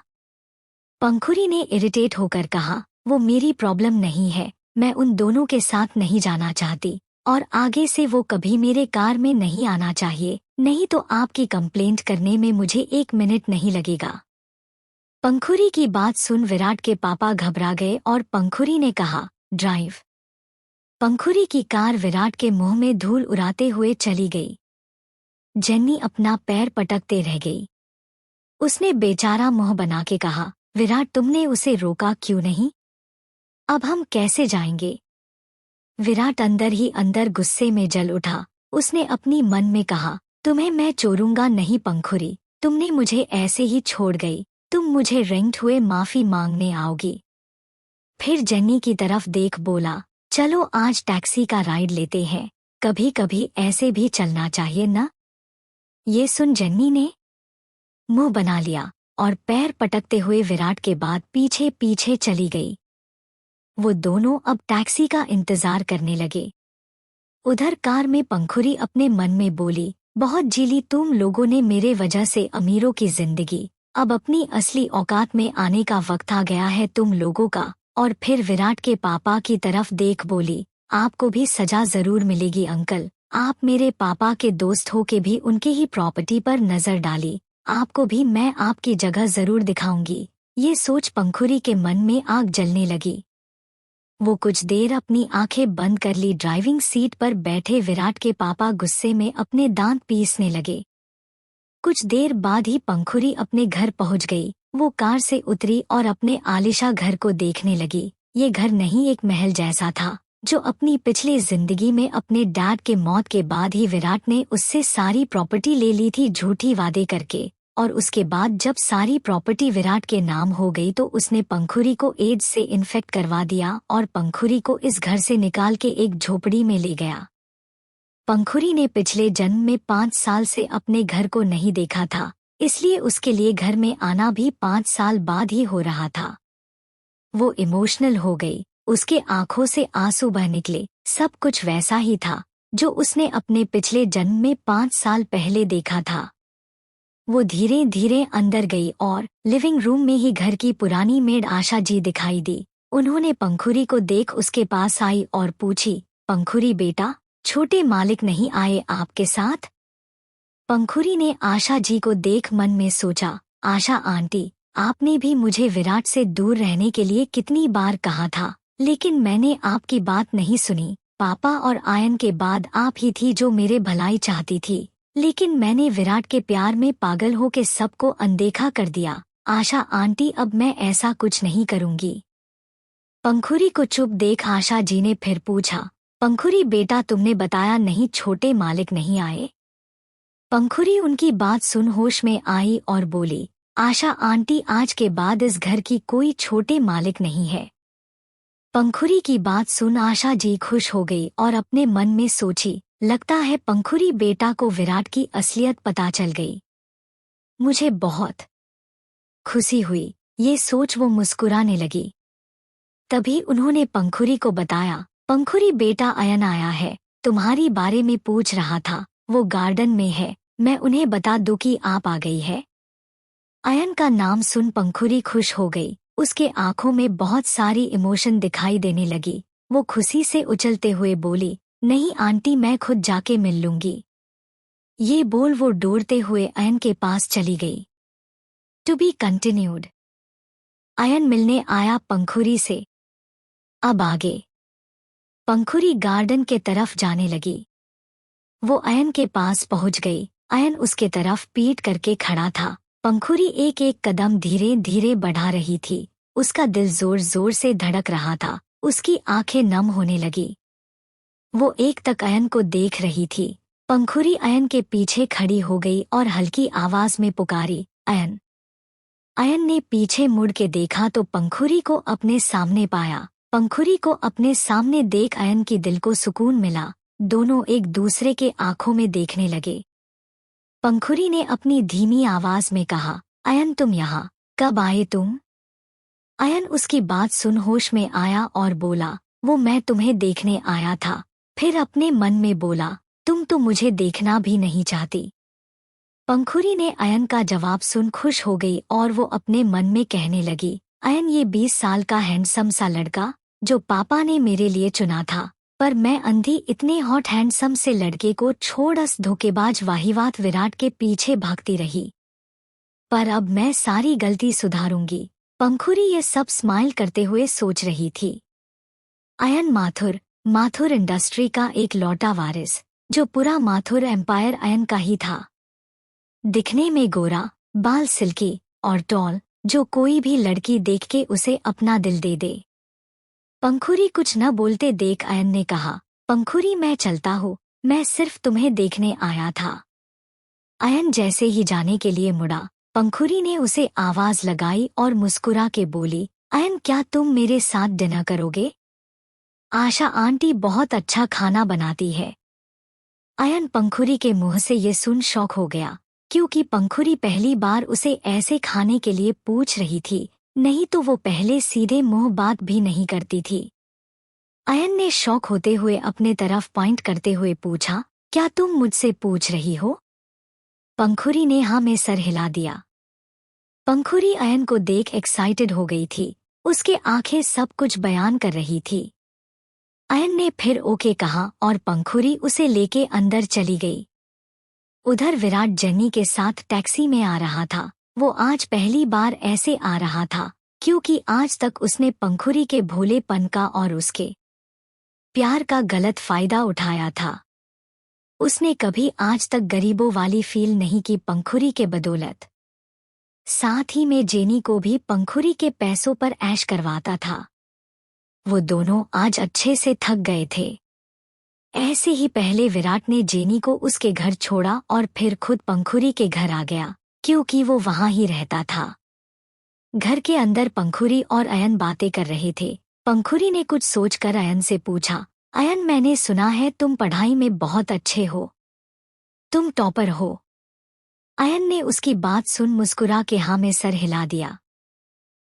पंखुरी ने इरिटेट होकर कहा, वो मेरी प्रॉब्लम नहीं है, मैं उन दोनों के साथ नहीं जाना चाहती और आगे से वो कभी मेरे कार में नहीं आना चाहिए, नहीं तो आपकी कंप्लेंट करने में मुझे 1 मिनट नहीं लगेगा। पंखुरी की बात सुन विराट के पापा घबरा गए और पंखुरी ने कहा, ड्राइव। पंखुरी की कार विराट के मुंह में धूल उड़ाते हुए चली गई। जेनी अपना पैर पटकते रह गई। उसने बेचारा मुंह बना के कहा, विराट तुमने उसे रोका क्यों नहीं? अब हम कैसे जाएंगे? विराट अंदर ही अंदर गुस्से में जल उठा। उसने अपनी मन में कहा, तुम्हें मैं छोड़ूंगा नहीं पंखुरी, तुमने मुझे ऐसे ही छोड़ गई, तुम मुझे रेंट हुए माफी मांगने आओगी। फिर जेन्नी की तरफ देख बोला, चलो आज टैक्सी का राइड लेते हैं, कभी कभी ऐसे भी चलना चाहिए ना। ये सुन जेन्नी ने मुंह बना लिया और पैर पटकते हुए विराट के बाद पीछे पीछे चली गई। वो दोनों अब टैक्सी का इंतजार करने लगे। उधर कार में पंखुरी अपने मन में बोली, बहुत जीली तुम लोगों ने मेरे वजह से अमीरों की जिंदगी, अब अपनी असली औकात में आने का वक्त आ गया है तुम लोगों का। और फिर विराट के पापा की तरफ देख बोली, आपको भी सजा जरूर मिलेगी अंकल, आप मेरे पापा के दोस्त हो के भी उनकी ही प्रॉपर्टी पर नजर डाली, आपको भी मैं आपकी जगह जरूर दिखाऊंगी। ये सोच पंखुरी के मन में आग जलने लगी। वो कुछ देर अपनी आंखें बंद कर ली। ड्राइविंग सीट पर बैठे विराट के पापा गुस्से में अपने दांत पीसने लगे। कुछ देर बाद ही पंखुरी अपने घर पहुंच गई। वो कार से उतरी और अपने आलिशा घर को देखने लगी। ये घर नहीं एक महल जैसा था, जो अपनी पिछली जिंदगी में अपने डैड के मौत के बाद ही विराट ने उससे सारी प्रॉपर्टी ले ली थी झूठी वादे करके। और उसके बाद जब सारी प्रॉपर्टी विराट के नाम हो गई तो उसने पंखुरी को एड्स से इन्फेक्ट करवा दिया और पंखुरी को इस घर से निकाल के एक झोपड़ी में ले गया। पंखुरी ने पिछले जन्म में 5 साल से अपने घर को नहीं देखा था, इसलिए उसके लिए घर में आना भी 5 साल बाद ही हो रहा था। वो इमोशनल हो गई, उसके आंखों से आंसू बह निकले। सब कुछ वैसा ही था जो उसने अपने पिछले जन्म में 5 साल पहले देखा था। वो धीरे धीरे अंदर गई और लिविंग रूम में ही घर की पुरानी मेड आशा जी दिखाई दी। उन्होंने पंखुरी को देख उसके पास आई और पूछी, पंखुरी बेटा, छोटे मालिक नहीं आए आपके साथ? पंखुरी ने आशा जी को देख मन में सोचा, आशा आंटी, आपने भी मुझे विराट से दूर रहने के लिए कितनी बार कहा था, लेकिन मैंने आपकी बात नहीं सुनी। पापा और आयन के बाद आप ही थी जो मेरे भलाई चाहती थी, लेकिन मैंने विराट के प्यार में पागल हो के सबको अनदेखा कर दिया। आशा आंटी, अब मैं ऐसा कुछ नहीं करूंगी। पंखुरी को चुप देख आशा जी ने फिर पूछा, पंखुरी बेटा, तुमने बताया नहीं छोटे मालिक नहीं आए? पंखुरी उनकी बात सुन होश में आई और बोली, आशा आंटी, आज के बाद इस घर की कोई छोटे मालिक नहीं है। पंखुरी की बात सुन आशा जी खुश हो गई और अपने मन में सोची, लगता है पंखुरी बेटा को विराट की असलियत पता चल गई। मुझे बहुत खुशी हुई। ये सोच वो मुस्कुराने लगी। तभी उन्होंने पंखुरी को बताया, पंखुरी बेटा, अयन आया है, तुम्हारी बारे में पूछ रहा था, वो गार्डन में है, मैं उन्हें बता दूं कि आप आ गई है। अयन का नाम सुन पंखुरी खुश हो गई। उसके आंखों में बहुत सारी इमोशन दिखाई देने लगी। वो खुशी से उछलते हुए बोली, नहीं आंटी, मैं खुद जाके मिल लूंगी। ये बोल वो दौड़ते हुए अयन के पास चली गई। To be continued. अयन मिलने आया पंखुरी से। अब आगे पंखुरी गार्डन के तरफ जाने लगी। वो अयन के पास पहुंच गई। अयन उसके तरफ पीठ करके खड़ा था। पंखुरी एक एक कदम धीरे धीरे बढ़ा रही थी। उसका दिल जोर जोर से धड़क रहा था। उसकी आंखें नम होने लगी। वो एक तक अयन को देख रही थी। पंखुरी अयन के पीछे खड़ी हो गई और हल्की आवाज में पुकारी, अयन। अयन ने पीछे मुड़ के देखा तो पंखुरी को अपने सामने पाया। पंखुरी को अपने सामने देख अयन की दिल को सुकून मिला। दोनों एक दूसरे के आंखों में देखने लगे। पंखुरी ने अपनी धीमी आवाज में कहा, अयन तुम यहाँ कब आए तुम? अयन उसकी बात सुन होश में आया और बोला, वो मैं तुम्हें देखने आया था। फिर अपने मन में बोला, तुम तो मुझे देखना भी नहीं चाहती। पंखुरी ने अयन का जवाब सुन खुश हो गई और वो अपने मन में कहने लगी, अयन ये 20 साल का हैंडसम सा लड़का जो पापा ने मेरे लिए चुना था, पर मैं अंधी इतने हॉट हैंडसम से लड़के को छोड़ इस धोखेबाज वाहिवात विराट के पीछे भागती रही। पर अब मैं सारी गलती सुधारूंगी। पंखुरी ये सब स्माइल करते हुए सोच रही थी। अयन माथुर इंडस्ट्री का एक लौटा वारिस, जो पूरा माथुर एम्पायर अयन का ही था। दिखने में गोरा, बाल सिल्की और टॉल, जो कोई भी लड़की देख के उसे अपना दिल दे दे। पंखुरी कुछ न बोलते देख अयन ने कहा, पंखुरी मैं चलता हूँ, मैं सिर्फ तुम्हें देखने आया था। अयन जैसे ही जाने के लिए मुड़ा, पंखुरी ने उसे आवाज लगाई और मुस्कुरा के बोली, अयन क्या तुम मेरे साथ डिनर करोगे? आशा आंटी बहुत अच्छा खाना बनाती है। अयन पंखुरी के मुंह से ये सुन शॉक हो गया, क्योंकि पंखुरी पहली बार उसे ऐसे खाने के लिए पूछ रही थी, नहीं तो वो पहले सीधे मुंह बात भी नहीं करती थी। अयन ने शॉक होते हुए अपने तरफ पॉइंट करते हुए पूछा, क्या तुम मुझसे पूछ रही हो? पंखुरी ने हाँ में सर हिला दिया। पंखुरी अयन को देख एक्साइटेड हो गई थी, उसके आंखें सब कुछ बयान कर रही थी। अयन ने फिर ओके कहा और पंखुरी उसे लेके अंदर चली गई। उधर विराट जेनी के साथ टैक्सी में आ रहा था। वो आज पहली बार ऐसे आ रहा था, क्योंकि आज तक उसने पंखुरी के भोलेपन का और उसके प्यार का गलत फायदा उठाया था। उसने कभी आज तक गरीबों वाली फील नहीं की पंखुरी के बदौलत। साथ ही में जेनी को भी पंखुरी के पैसों पर ऐश करवाता था। वो दोनों आज अच्छे से थक गए थे। ऐसे ही पहले विराट ने जेनी को उसके घर छोड़ा और फिर खुद पंखुरी के घर आ गया, क्योंकि वो वहां ही रहता था। घर के अंदर पंखुरी और अयन बातें कर रहे थे। पंखुरी ने कुछ सोचकर अयन से पूछा, अयन मैंने सुना है तुम पढ़ाई में बहुत अच्छे हो, तुम टॉपर हो। अयन ने उसकी बात सुन मुस्कुरा के हाँ में सर हिला दिया।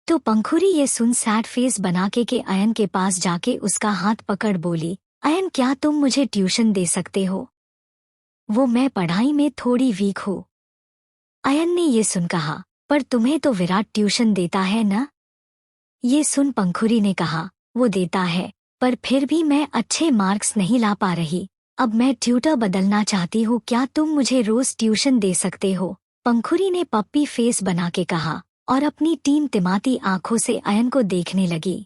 तो पंखुरी ये सुन सैड फेस बना के अयन के पास जाके उसका हाथ पकड़ बोली, अयन क्या तुम मुझे ट्यूशन दे सकते हो? वो मैं पढ़ाई में थोड़ी वीक हूँ। अयन ने ये सुन कहा, पर तुम्हें तो विराट ट्यूशन देता है ना? ये सुन पंखुरी ने कहा, वो देता है, पर फिर भी मैं अच्छे मार्क्स नहीं ला पा रही। अब मैं ट्यूटर बदलना चाहती हूँ, क्या तुम मुझे रोज ट्यूशन दे सकते हो? पंखुरी ने पप्पी फेस बना के कहा और अपनी टिमटिमाती आंखों से अयन को देखने लगी।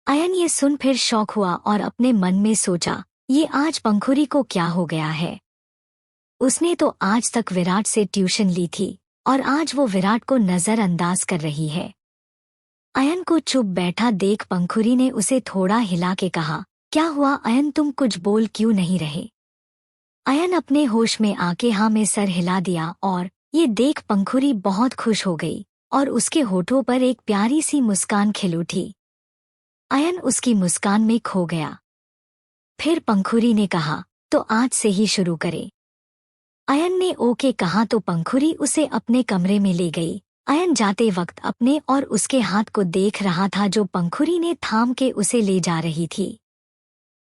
अयन ये सुन फिर शॉक हुआ और अपने मन में सोचा, ये आज पंखुरी को क्या हो गया है? उसने तो आज तक विराट से ट्यूशन ली थी और आज वो विराट को नजरअंदाज कर रही है। अयन को चुप बैठा देख पंखुरी ने उसे थोड़ा हिला के कहा, क्या हुआ अयन, तुम कुछ बोल क्यों नहीं रहे? अयन अपने होश में आके हाँ में सर हिला दिया और ये देख पंखुरी बहुत खुश हो गई और उसके होठों पर एक प्यारी सी मुस्कान खिल उठी। अयन उसकी मुस्कान में खो गया। फिर पंखुरी ने कहा, तो आज से ही शुरू करे। अयन ने ओके कहा तो पंखुरी उसे अपने कमरे में ले गई। अयन जाते वक्त अपने और उसके हाथ को देख रहा था जो पंखुरी ने थाम के उसे ले जा रही थी।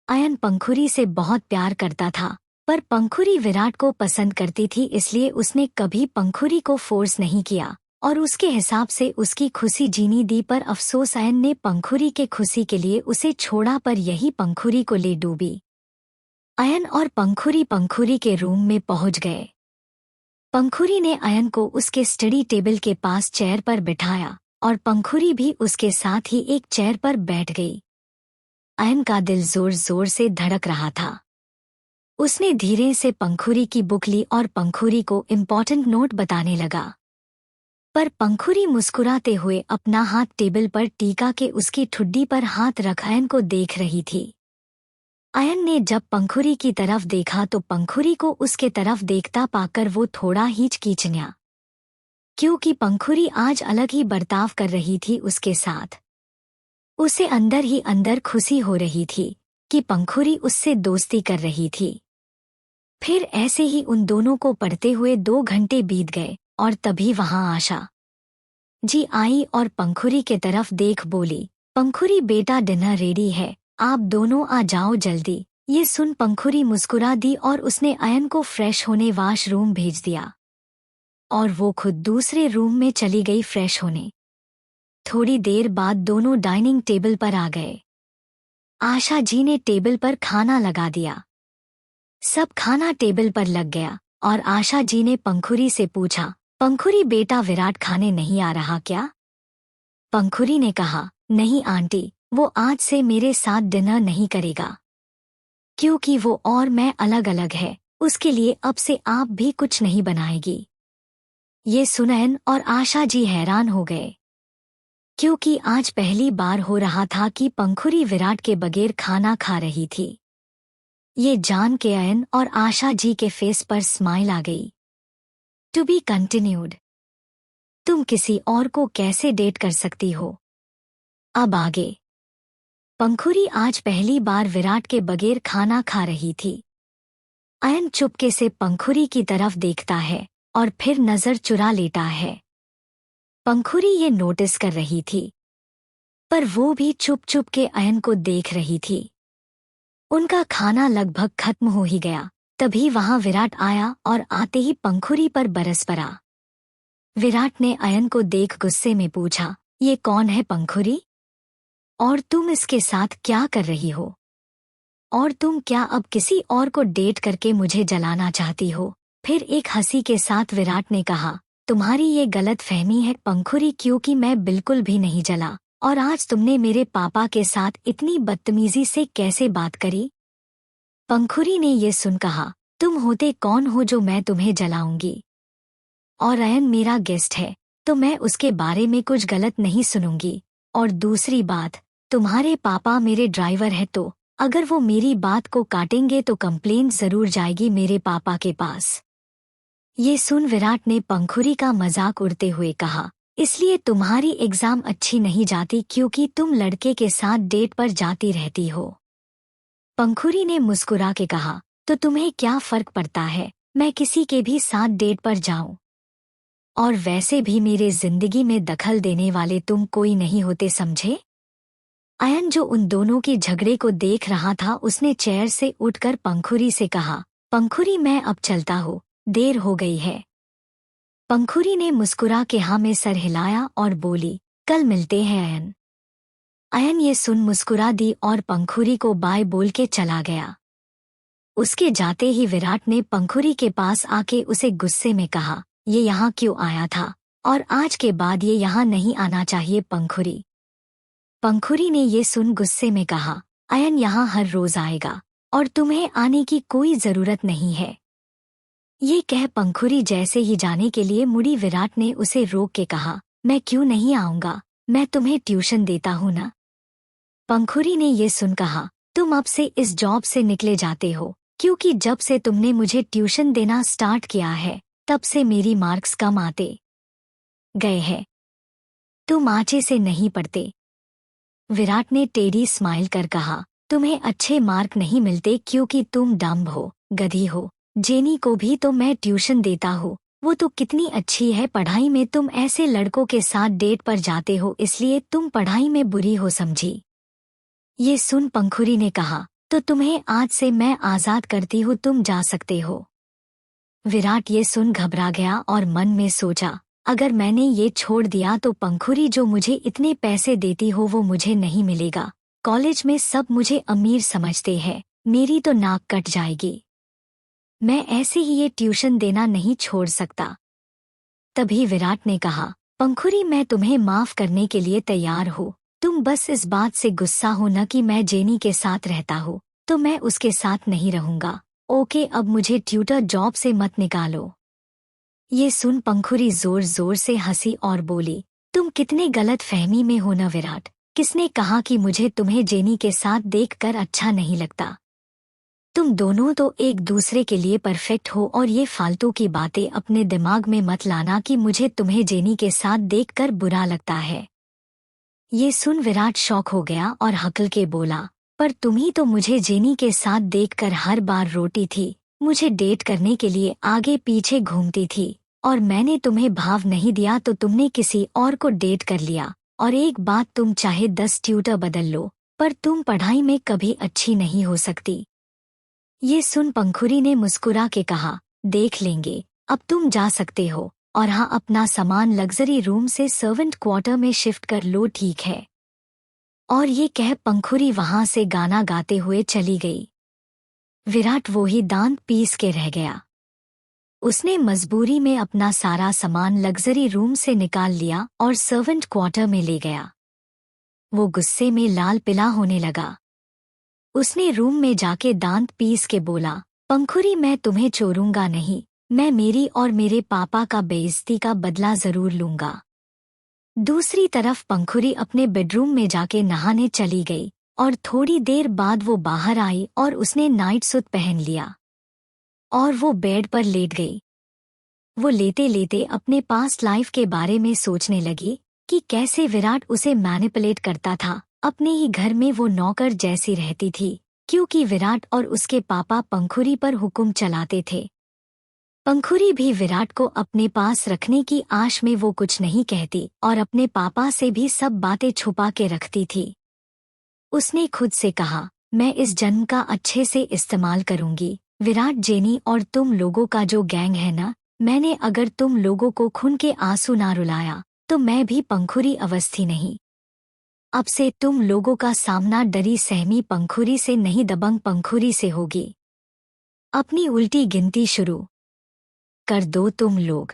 अयन पंखुरी से बहुत प्यार करता था, पर पंखुरी विराट को पसंद करती थी, इसलिए उसने कभी पंखुरी को फोर्स नहीं किया और उसके हिसाब से उसकी खुशी जीनी दी। पर अफसोस अयन ने पंखुरी के खुशी के लिए उसे छोड़ा, पर यही पंखुरी को ले डूबी। अयन और पंखुरी के रूम में पहुंच गए। पंखुरी ने अयन को उसके स्टडी टेबल के पास चेयर पर बिठाया और पंखुरी भी उसके साथ ही एक चेयर पर बैठ गई। अयन का दिल जोर जोर से धड़क रहा था। उसने धीरे से पंखुरी की बुक ली और पंखुरी को इम्पोर्टेंट नोट बताने लगा, पर पंखुरी मुस्कुराते हुए अपना हाथ टेबल पर टीका के उसकी ठुड्डी पर हाथ रख अयन को देख रही थी। अयन ने जब पंखुरी की तरफ देखा तो पंखुरी को उसके तरफ देखता पाकर वो थोड़ा हिचकिचाया, क्योंकि पंखुरी आज अलग ही बर्ताव कर रही थी उसके साथ। उसे अंदर ही अंदर खुशी हो रही थी कि पंखुरी उससे दोस्ती कर रही थी। फिर ऐसे ही उन दोनों को पढ़ते हुए 2 घंटे बीत गए और तभी वहां आशा जी आई और पंखुरी के तरफ देख बोली, पंखुरी बेटा डिनर रेडी है, आप दोनों आ जाओ जल्दी। ये सुन पंखुरी मुस्कुरा दी और उसने अयन को फ्रेश होने वॉशरूम भेज दिया और वो खुद दूसरे रूम में चली गई फ्रेश होने। थोड़ी देर बाद दोनों डाइनिंग टेबल पर आ गए। आशा जी ने टेबल पर खाना लगा दिया। सब खाना टेबल पर लग गया और आशा जी ने पंखुरी से पूछा, पंखुरी बेटा विराट खाने नहीं आ रहा क्या? पंखुरी ने कहा, नहीं आंटी, वो आज से मेरे साथ डिनर नहीं करेगा, क्योंकि वो और मैं अलग अलग है, उसके लिए अब से आप भी कुछ नहीं बनाएगी। ये सुन अयन और आशा जी हैरान हो गए। क्योंकि आज पहली बार हो रहा था कि पंखुरी विराट के बगैर खाना खा रही थी। ये जान के अयन और आशा जी के फेस पर स्माइल आ गई। To be continued. तुम किसी और को कैसे डेट कर सकती हो? अब आगे। पंखुरी आज पहली बार विराट के बगैर खाना खा रही थी। अयन चुपके से पंखुरी की तरफ देखता है और फिर नजर चुरा लेता है। पंखुरी ये नोटिस कर रही थी, पर वो भी चुप चुप के अयन को देख रही थी। उनका खाना लगभग खत्म हो ही गया, तभी वहां विराट आया और आते ही पंखुरी पर बरस पड़ा। विराट ने अयन को देख गुस्से में पूछा, ये कौन है पंखुरी? और तुम इसके साथ क्या कर रही हो? और तुम क्या अब किसी और को डेट करके मुझे जलाना चाहती हो? फिर एक हंसी के साथ विराट ने कहा, तुम्हारी ये गलत फहमी है पंखुरी, क्योंकि मैं बिल्कुल भी नहीं जला। और आज तुमने मेरे पापा के साथ इतनी बदतमीजी से कैसे बात करी? पंखुरी ने ये सुन कहा, तुम होते कौन हो जो मैं तुम्हें जलाऊंगी? और अयन मेरा गेस्ट है, तो मैं उसके बारे में कुछ गलत नहीं सुनूंगी। और दूसरी बात, तुम्हारे पापा मेरे ड्राइवर है, तो अगर वो मेरी बात को काटेंगे तो कंप्लेंट जरूर जाएगी मेरे पापा के पास। ये सुन विराट ने पंखुरी का मजाक उड़ते हुए कहा, इसलिए तुम्हारी एग्जाम अच्छी नहीं जाती क्योंकि तुम लड़के के साथ डेट पर जाती रहती हो। पंखुरी ने मुस्कुरा के कहा, तो तुम्हें क्या फर्क पड़ता है मैं किसी के भी साथ डेट पर जाऊं? और वैसे भी मेरे जिंदगी में दखल देने वाले तुम कोई नहीं होते, समझे? अयन जो उन दोनों के झगड़े को देख रहा था, उसने चेयर से उठकर पंखुरी से कहा, पंखुरी मैं अब चलता हूँ, देर हो गई है। पंखुरी ने मुस्कुरा के हाँ में सर हिलाया और बोली, कल मिलते हैं अयन। अयन ये सुन मुस्कुरा दी और पंखुरी को बाय बोल के चला गया। उसके जाते ही विराट ने पंखुरी के पास आके उसे गुस्से में कहा, ये यहाँ क्यों आया था? और आज के बाद ये यहाँ नहीं आना चाहिए पंखुरी। पंखुरी ने ये सुन गुस्से में कहा, अयन यहाँ हर रोज आएगा और तुम्हें आने की कोई जरूरत नहीं है। ये कह पंखुरी जैसे ही जाने के लिए मुड़ी, विराट ने उसे रोक के कहा, मैं क्यों नहीं आऊंगा, मैं तुम्हें ट्यूशन देता हूं ना। पंखुरी ने ये सुन कहा, तुम अब से इस जॉब से निकले जाते हो, क्योंकि जब से तुमने मुझे ट्यूशन देना स्टार्ट किया है तब से मेरी मार्क्स कम आते गए हैं। तुम आचे से नहीं पढ़ते। विराट ने टेढ़ी स्माइल कर कहा, तुम्हें अच्छे मार्क नहीं मिलते क्योंकि तुम डम्ब हो, गधी हो। जेनी को भी तो मैं ट्यूशन देता हूँ, वो तो कितनी अच्छी है पढ़ाई में, तुम ऐसे लड़कों के साथ डेट पर जाते हो इसलिए तुम पढ़ाई में बुरी हो, समझी? ये सुन पंखुरी ने कहा, तो तुम्हें आज से मैं आजाद करती हूँ, तुम जा सकते हो। विराट ये सुन घबरा गया और मन में सोचा, अगर मैंने ये छोड़ दिया तो पंखुरी जो मुझे इतने पैसे देती हो वो मुझे नहीं मिलेगा। कॉलेज में सब मुझे अमीर समझते हैं, मेरी तो नाक कट जाएगी। मैं ऐसे ही ये ट्यूशन देना नहीं छोड़ सकता। तभी विराट ने कहा, पंखुरी मैं तुम्हें माफ करने के लिए तैयार हूँ, तुम बस इस बात से गुस्सा हो न कि मैं जेनी के साथ रहता हूँ, तो मैं उसके साथ नहीं रहूंगा। ओके, अब मुझे ट्यूटर जॉब से मत निकालो। ये सुन पंखुरी जोर जोर से हंसी और बोली, तुम कितने गलत फहमी में हो न विराट, किसने कहा कि मुझे तुम्हें जेनी के साथ देखकर अच्छा नहीं लगता? तुम दोनों तो एक दूसरे के लिए परफेक्ट हो और ये फालतू की बातें अपने दिमाग में मत लाना कि मुझे तुम्हें जेनी के साथ देखकर बुरा लगता है। ये सुन विराट शॉक हो गया और हकल के बोला, पर तुम ही तो मुझे जेनी के साथ देखकर हर बार रोती थी, मुझे डेट करने के लिए आगे पीछे घूमती थी, और मैंने तुम्हें भाव नहीं दिया तो तुमने किसी और को डेट कर लिया। और एक बात, तुम चाहे 10 ट्यूटर बदल लो पर तुम पढ़ाई में कभी अच्छी नहीं हो सकती। ये सुन पंखुरी ने मुस्कुरा के कहा, देख लेंगे, अब तुम जा सकते हो, और हाँ, अपना सामान लग्जरी रूम से सर्वेंट क्वार्टर में शिफ्ट कर लो, ठीक है? और ये कह पंखुरी वहां से गाना गाते हुए चली गई। विराट वो ही दांत पीस के रह गया। उसने मजबूरी में अपना सारा सामान लग्जरी रूम से निकाल लिया और सर्वेंट क्वार्टर में ले गया। वो गुस्से में लाल पिला होने लगा। उसने रूम में जाके दांत पीस के बोला, पंखुरी मैं तुम्हें छोड़ूंगा नहीं, मैं मेरी और मेरे पापा का बेइज्जती का बदला जरूर लूंगा। दूसरी तरफ पंखुरी अपने बेडरूम में जाके नहाने चली गई और थोड़ी देर बाद वो बाहर आई और उसने नाइट सूट पहन लिया और वो बेड पर लेट गई। वो लेटे लेटे अपने पास्ट लाइफ के बारे में सोचने लगी कि कैसे विराट उसे मैनिपुलेट करता था। अपने ही घर में वो नौकर जैसी रहती थी क्योंकि विराट और उसके पापा पंखुरी पर हुक्म चलाते थे। पंखुरी भी विराट को अपने पास रखने की आश में वो कुछ नहीं कहती और अपने पापा से भी सब बातें छुपा के रखती थी। उसने खुद से कहा, मैं इस जन्म का अच्छे से इस्तेमाल करूंगी। विराट, जेनी और तुम लोगों का जो गैंग है ना, मैंने अगर तुम लोगों को खून के आंसू ना रुलाया तो मैं भी पंखुरी अवस्थी नहीं। अब से तुम लोगों का सामना डरी सहमी पंखुरी से नहीं, दबंग पंखुरी से होगी। अपनी उल्टी गिनती शुरू कर दो तुम लोग।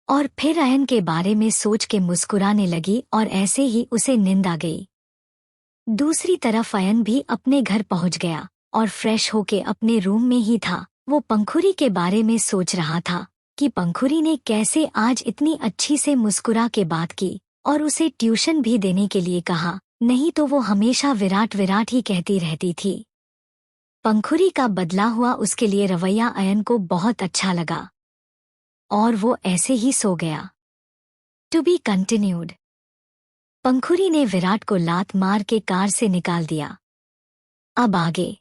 और फिर अयन के बारे में सोच के मुस्कुराने लगी और ऐसे ही उसे नींद आ गई। दूसरी तरफ अयन भी अपने घर पहुंच गया और फ्रेश होके अपने रूम में ही था। वो पंखुरी के बारे में सोच रहा था कि पंखुरी ने कैसे आज इतनी अच्छी से मुस्कुरा के बात की और उसे ट्यूशन भी देने के लिए कहा, नहीं तो वो हमेशा विराट विराट ही कहती रहती थी। पंखुरी का बदला हुआ उसके लिए रवैया अयन को बहुत अच्छा लगा और वो ऐसे ही सो गया। To be continued. पंखुरी ने विराट को लात मार के कार से निकाल दिया। अब आगे।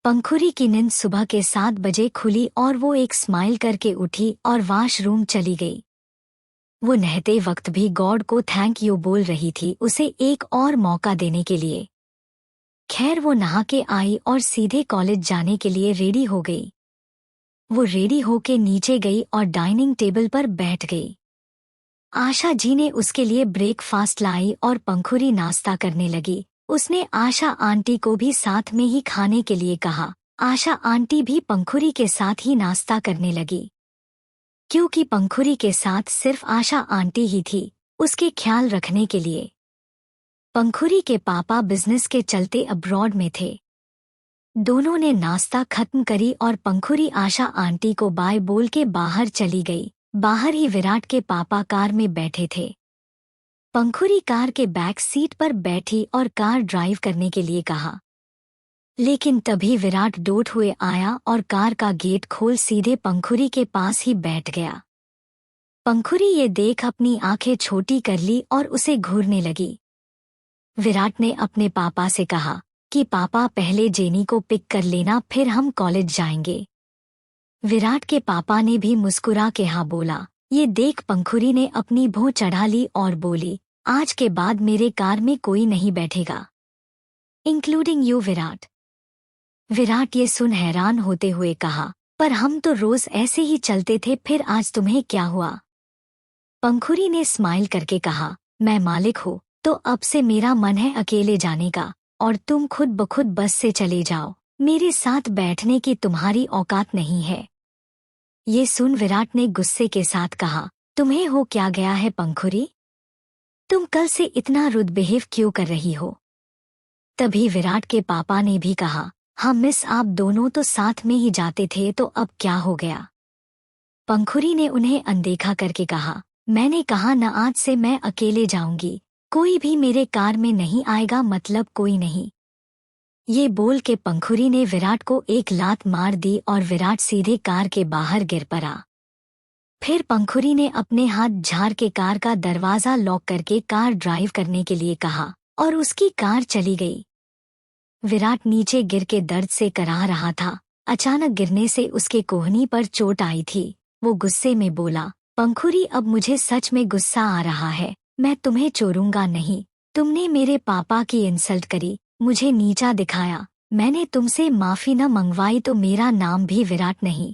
पंखुरी की नींद सुबह के 7 बजे खुली और वो एक स्माइल करके उठी और वॉशरूम चली गई। वो नहाते वक्त भी गॉड को थैंक यू बोल रही थी उसे एक और मौका देने के लिए। खैर, वो नहा के आई और सीधे कॉलेज जाने के लिए रेडी हो गई। वो रेडी होके नीचे गई और डाइनिंग टेबल पर बैठ गई। आशा जी ने उसके लिए ब्रेकफास्ट लाई और पंखुरी नाश्ता करने लगी। उसने आशा आंटी को भी साथ में ही खाने के लिए कहा। आशा आंटी भी पंखुरी के साथ ही नाश्ता करने लगी। क्योंकि पंखुरी के साथ सिर्फ आशा आंटी ही थी उसके ख्याल रखने के लिए। पंखुरी के पापा बिजनेस के चलते अब्रॉड में थे। दोनों ने नाश्ता खत्म करी और पंखुरी आशा आंटी को बाय बोल के बाहर चली गई। बाहर ही विराट के पापा कार में बैठे थे। पंखुरी कार के बैक सीट पर बैठी और कार ड्राइव करने के लिए कहा, लेकिन तभी विराट डोट हुए आया और कार का गेट खोल सीधे पंखुरी के पास ही बैठ गया। पंखुरी ये देख अपनी आंखें छोटी कर ली और उसे घूरने लगी। विराट ने अपने पापा से कहा कि पापा पहले जेनी को पिक कर लेना, फिर हम कॉलेज जाएंगे। विराट के पापा ने भी मुस्कुरा के हाँ बोला। ये देख पंखुरी ने अपनी भौं चढ़ा ली और बोली, आज के बाद मेरे कार में कोई नहीं बैठेगा, इंक्लूडिंग यू विराट। विराट ये सुन हैरान होते हुए कहा, पर हम तो रोज ऐसे ही चलते थे, फिर आज तुम्हें क्या हुआ? पंखुरी ने स्माइल करके कहा, मैं मालिक हूँ तो अब से मेरा मन है अकेले जाने का और तुम खुद ब खुद बस से चले जाओ, मेरे साथ बैठने की तुम्हारी औकात नहीं है। ये सुन विराट ने गुस्से के साथ कहा, तुम्हें हो क्या गया है पंखुरी? तुम कल से इतना रुड बिहेव क्यों कर रही हो? तभी विराट के पापा ने भी कहा, हाँ मिस, आप दोनों तो साथ में ही जाते थे तो अब क्या हो गया? पंखुरी ने उन्हें अनदेखा करके कहा, मैंने कहा न, आज से मैं अकेले जाऊंगी, कोई भी मेरे कार में नहीं आएगा, मतलब कोई नहीं। ये बोल के पंखुरी ने विराट को एक लात मार दी और विराट सीधे कार के बाहर गिर पड़ा। फिर पंखुरी ने अपने हाथ झाड़ के कार का दरवाजा लॉक करके कार ड्राइव करने के लिए कहा और उसकी कार चली गई। विराट नीचे गिर के दर्द से कराह रहा था। अचानक गिरने से उसके कोहनी पर चोट आई थी। वो गुस्से में बोला, पंखुरी अब मुझे सच में गुस्सा आ रहा है, मैं तुम्हें छोड़ूंगा नहीं। तुमने मेरे पापा की इंसल्ट करी, मुझे नीचा दिखाया, मैंने तुमसे माफी न मंगवाई तो मेरा नाम भी विराट नहीं।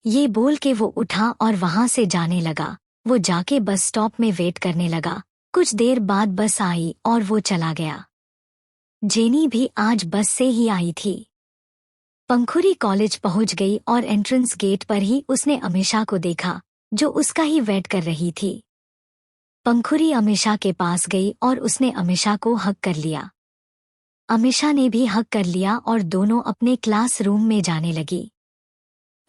ये बोल के वो उठा और वहां से जाने लगा। वो जाके बस स्टॉप में वेट करने लगा। कुछ देर बाद बस आई और वो चला गया। जेनी भी आज बस से ही आई थी। पंखुरी कॉलेज पहुंच गई और एंट्रेंस गेट पर ही उसने अमीषा को देखा, जो उसका ही वेट कर रही थी। पंखुरी अमीषा के पास गई और उसने अमीषा को हग कर लिया। अमीषा ने भी हग कर लिया और दोनों अपने क्लासरूम में जाने लगी।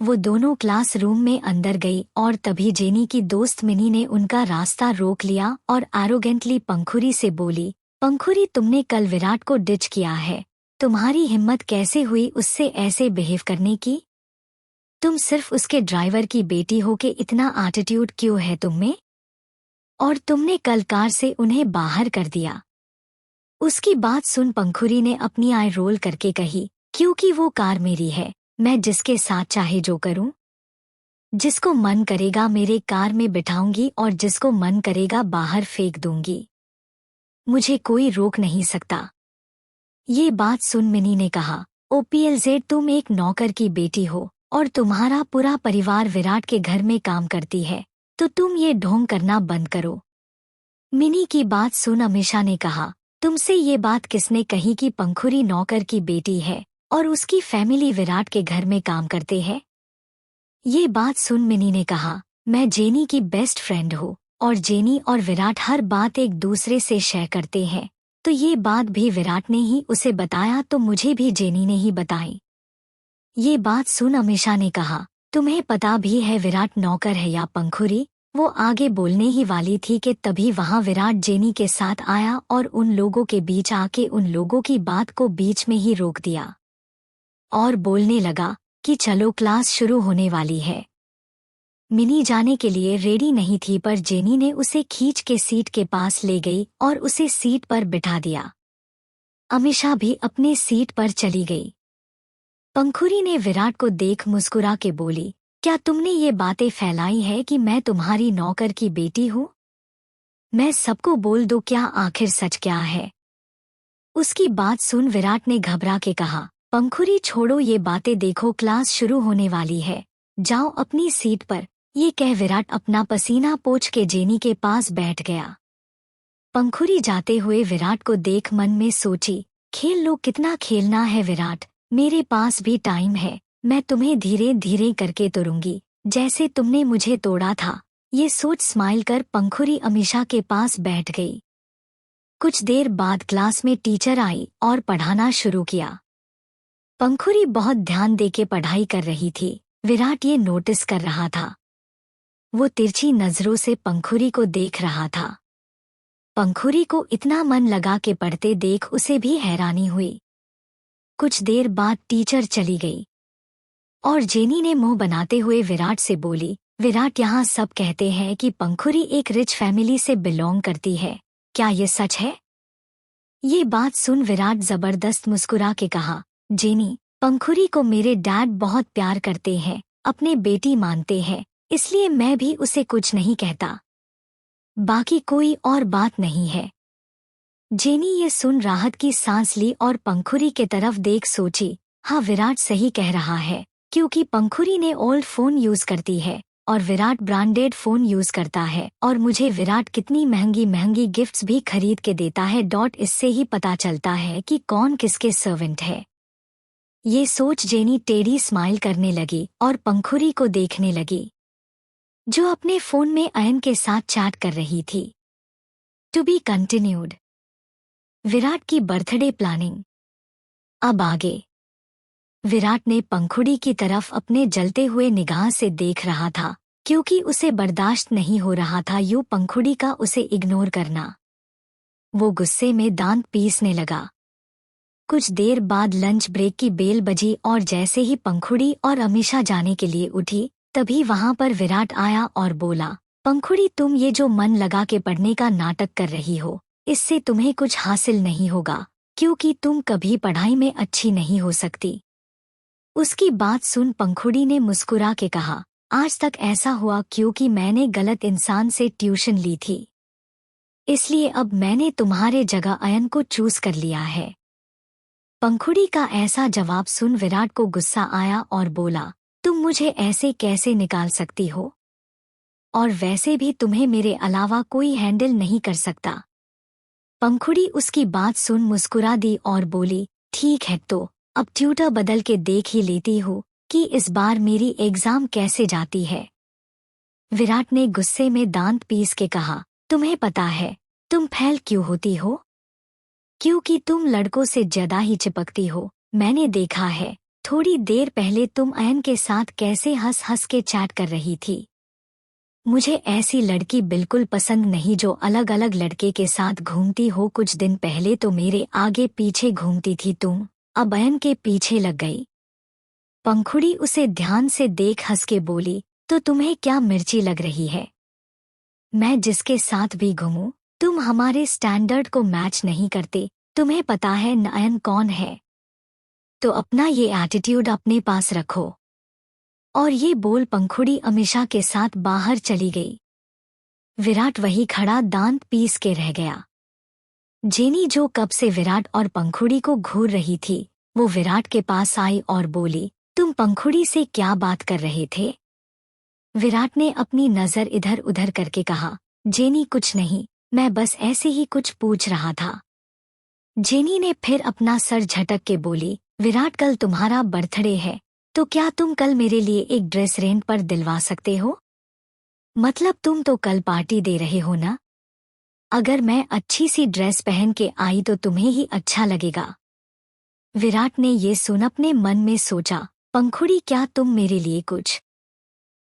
वो दोनों क्लासरूम में अंदर गई और तभी जेनी की दोस्त मिनी ने उनका रास्ता रोक लिया और एरोगेंटली पंखुरी से बोली, पंखुरी तुमने कल विराट को डिच किया है, तुम्हारी हिम्मत कैसे हुई उससे ऐसे बिहेव करने की? तुम सिर्फ उसके ड्राइवर की बेटी हो के इतना एटीट्यूड क्यों है तुम में? और तुमने कल कार से उन्हें बाहर कर दिया। उसकी बात सुन पंखुरी ने अपनी आई रोल करके कही, क्योंकि वो कार मेरी है, मैं जिसके साथ चाहे जो करूं। जिसको मन करेगा मेरे कार में बिठाऊंगी और जिसको मन करेगा बाहर फेंक दूंगी। मुझे कोई रोक नहीं सकता। ये बात सुन मिनी ने कहा, ओपीएलजेड तुम एक नौकर की बेटी हो और तुम्हारा पूरा परिवार विराट के घर में काम करती है, तो तुम ये ढोंग करना बंद करो। मिनी की बात सुन अमीषा ने कहा, तुमसे ये बात किसने कही कि पंखुरी नौकर की बेटी है और उसकी फैमिली विराट के घर में काम करते हैं? ये बात सुन मिनी ने कहा, मैं जेनी की बेस्ट फ्रेंड हूँ और जेनी और विराट हर बात एक दूसरे से शेयर करते हैं, तो ये बात भी विराट ने ही उसे बताया तो मुझे भी जेनी ने ही बताई। ये बात सुन अमीषा ने कहा, तुम्हें पता भी है विराट नौकर है या पंखुरी? वो आगे बोलने ही वाली थी कि तभी वहां विराट जेनी के साथ आया और उन लोगों के बीच आके उन लोगों की बात को बीच में ही रोक दिया और बोलने लगा कि चलो क्लास शुरू होने वाली है। मिनी जाने के लिए रेडी नहीं थी पर जेनी ने उसे खींच के सीट के पास ले गई और उसे सीट पर बिठा दिया। अमीषा भी अपने सीट पर चली गई। पंखुरी ने विराट को देख मुस्कुरा के बोली, क्या तुमने ये बातें फैलाई है कि मैं तुम्हारी नौकर की बेटी हूँ? मैं सबको बोल दूं क्या आखिर सच क्या है? उसकी बात सुन विराट ने घबरा के कहा, पंखुरी छोड़ो ये बातें, देखो क्लास शुरू होने वाली है, जाओ अपनी सीट पर। ये कह विराट अपना पसीना पोंछ के जेनी के पास बैठ गया। पंखुरी जाते हुए विराट को देख मन में सोची, खेल लो, कितना खेलना है विराट, मेरे पास भी टाइम है, मैं तुम्हें धीरे धीरे करके तोड़ूंगी, जैसे तुमने मुझे तोड़ा था। ये सोच स्माइल कर पंखुरी अमीषा के पास बैठ गई। कुछ देर बाद क्लास में टीचर आई और पढ़ाना शुरू किया। पंखुरी बहुत ध्यान देके पढ़ाई कर रही थी। विराट ये नोटिस कर रहा था। वो तिरछी नजरों से पंखुरी को देख रहा था। पंखुरी को इतना मन लगा के पढ़ते देख उसे भी हैरानी हुई। कुछ देर बाद टीचर चली गई और जेनी ने मुंह बनाते हुए विराट से बोली, विराट यहाँ सब कहते हैं कि पंखुरी एक रिच फैमिली से बिलोंग करती है, क्या ये सच है? ये बात सुन विराट जबरदस्त मुस्कुरा के कहा, जेनी, पंखुरी को मेरे डैड बहुत प्यार करते हैं, अपने बेटी मानते हैं, इसलिए मैं भी उसे कुछ नहीं कहता। बाकी कोई और बात नहीं है। जेनी ये सुन राहत की सांस ली और पंखुरी के तरफ देख सोची, हाँ विराट सही कह रहा है, क्योंकि पंखुरी ने ओल्ड फोन यूज करती है और विराट ब्रांडेड फोन यूज करता है और मुझे विराट कितनी महंगी महंगी गिफ्ट्स भी खरीद के देता है। इससे ही पता चलता है कि कौन किसके सर्वेंट है। ये सोच जेनी टेढ़ी स्माइल करने लगी और पंखुरी को देखने लगी, जो अपने फोन में अयन के साथ चैट कर रही थी। To be continued. विराट की बर्थडे प्लानिंग। अब आगे। विराट ने पंखुड़ी की तरफ अपने जलते हुए निगाह से देख रहा था, क्योंकि उसे बर्दाश्त नहीं हो रहा था यूं पंखुड़ी का उसे इग्नोर करना। वो गुस्से में दांत पीसने लगा। कुछ देर बाद लंच ब्रेक की बेल बजी और जैसे ही पंखुड़ी और अमीषा जाने के लिए उठी, तभी वहां पर विराट आया और बोला, पंखुड़ी तुम ये जो मन लगा के पढ़ने का नाटक कर रही हो, इससे तुम्हें कुछ हासिल नहीं होगा, क्योंकि तुम कभी पढ़ाई में अच्छी नहीं हो सकती। उसकी बात सुन पंखुड़ी ने मुस्कुरा के कहा, आज तक ऐसा हुआ क्योंकि मैंने गलत इंसान से ट्यूशन ली थी, इसलिए अब मैंने तुम्हारे जगह अयन को चूज कर लिया है। पंखुड़ी का ऐसा जवाब सुन विराट को गुस्सा आया और बोला, तुम मुझे ऐसे कैसे निकाल सकती हो? और वैसे भी तुम्हें मेरे अलावा कोई हैंडल नहीं कर सकता। पंखुड़ी उसकी बात सुन मुस्कुरा दी और बोली, ठीक है तो अब ट्यूटर बदल के देख ही लेती हूँ कि इस बार मेरी एग्जाम कैसे जाती है। विराट ने गुस्से में दांत पीस के कहा, तुम्हें पता है तुम फेल क्यों होती हो? क्योंकि तुम लड़कों से ज्यादा ही चिपकती हो। मैंने देखा है थोड़ी देर पहले तुम अयन के साथ कैसे हंस हंस के चैट कर रही थी। मुझे ऐसी लड़की बिल्कुल पसंद नहीं जो अलग अलग लड़के के साथ घूमती हो। कुछ दिन पहले तो मेरे आगे पीछे घूमती थी तुम, अब अयन के पीछे लग गई। पंखुड़ी उसे ध्यान से देख हंस के बोली, तो तुम्हें क्या मिर्ची लग रही है? मैं जिसके साथ भी घूमूं, तुम हमारे स्टैंडर्ड को मैच नहीं करते। तुम्हें पता है न अयन कौन है? तो अपना ये एटीट्यूड अपने पास रखो। और ये बोल पंखुड़ी अमीषा के साथ बाहर चली गई। विराट वही खड़ा दांत पीस के रह गया। जेनी जो कब से विराट और पंखुड़ी को घूर रही थी, वो विराट के पास आई और बोली, तुम पंखुड़ी से क्या बात कर रहे थे? विराट ने अपनी नजर इधर उधर करके कहा, जेनी कुछ नहीं, मैं बस ऐसे ही कुछ पूछ रहा था। जेनी ने फिर अपना सर झटक के बोली, विराट कल तुम्हारा बर्थडे है, तो क्या तुम कल मेरे लिए एक ड्रेस रेंट पर दिलवा सकते हो? मतलब तुम तो कल पार्टी दे रहे हो ना? अगर मैं अच्छी सी ड्रेस पहन के आई तो तुम्हें ही अच्छा लगेगा। विराट ने ये सुन अपने मन में सोचा, पंखुड़ी क्या तुम मेरे लिए कुछ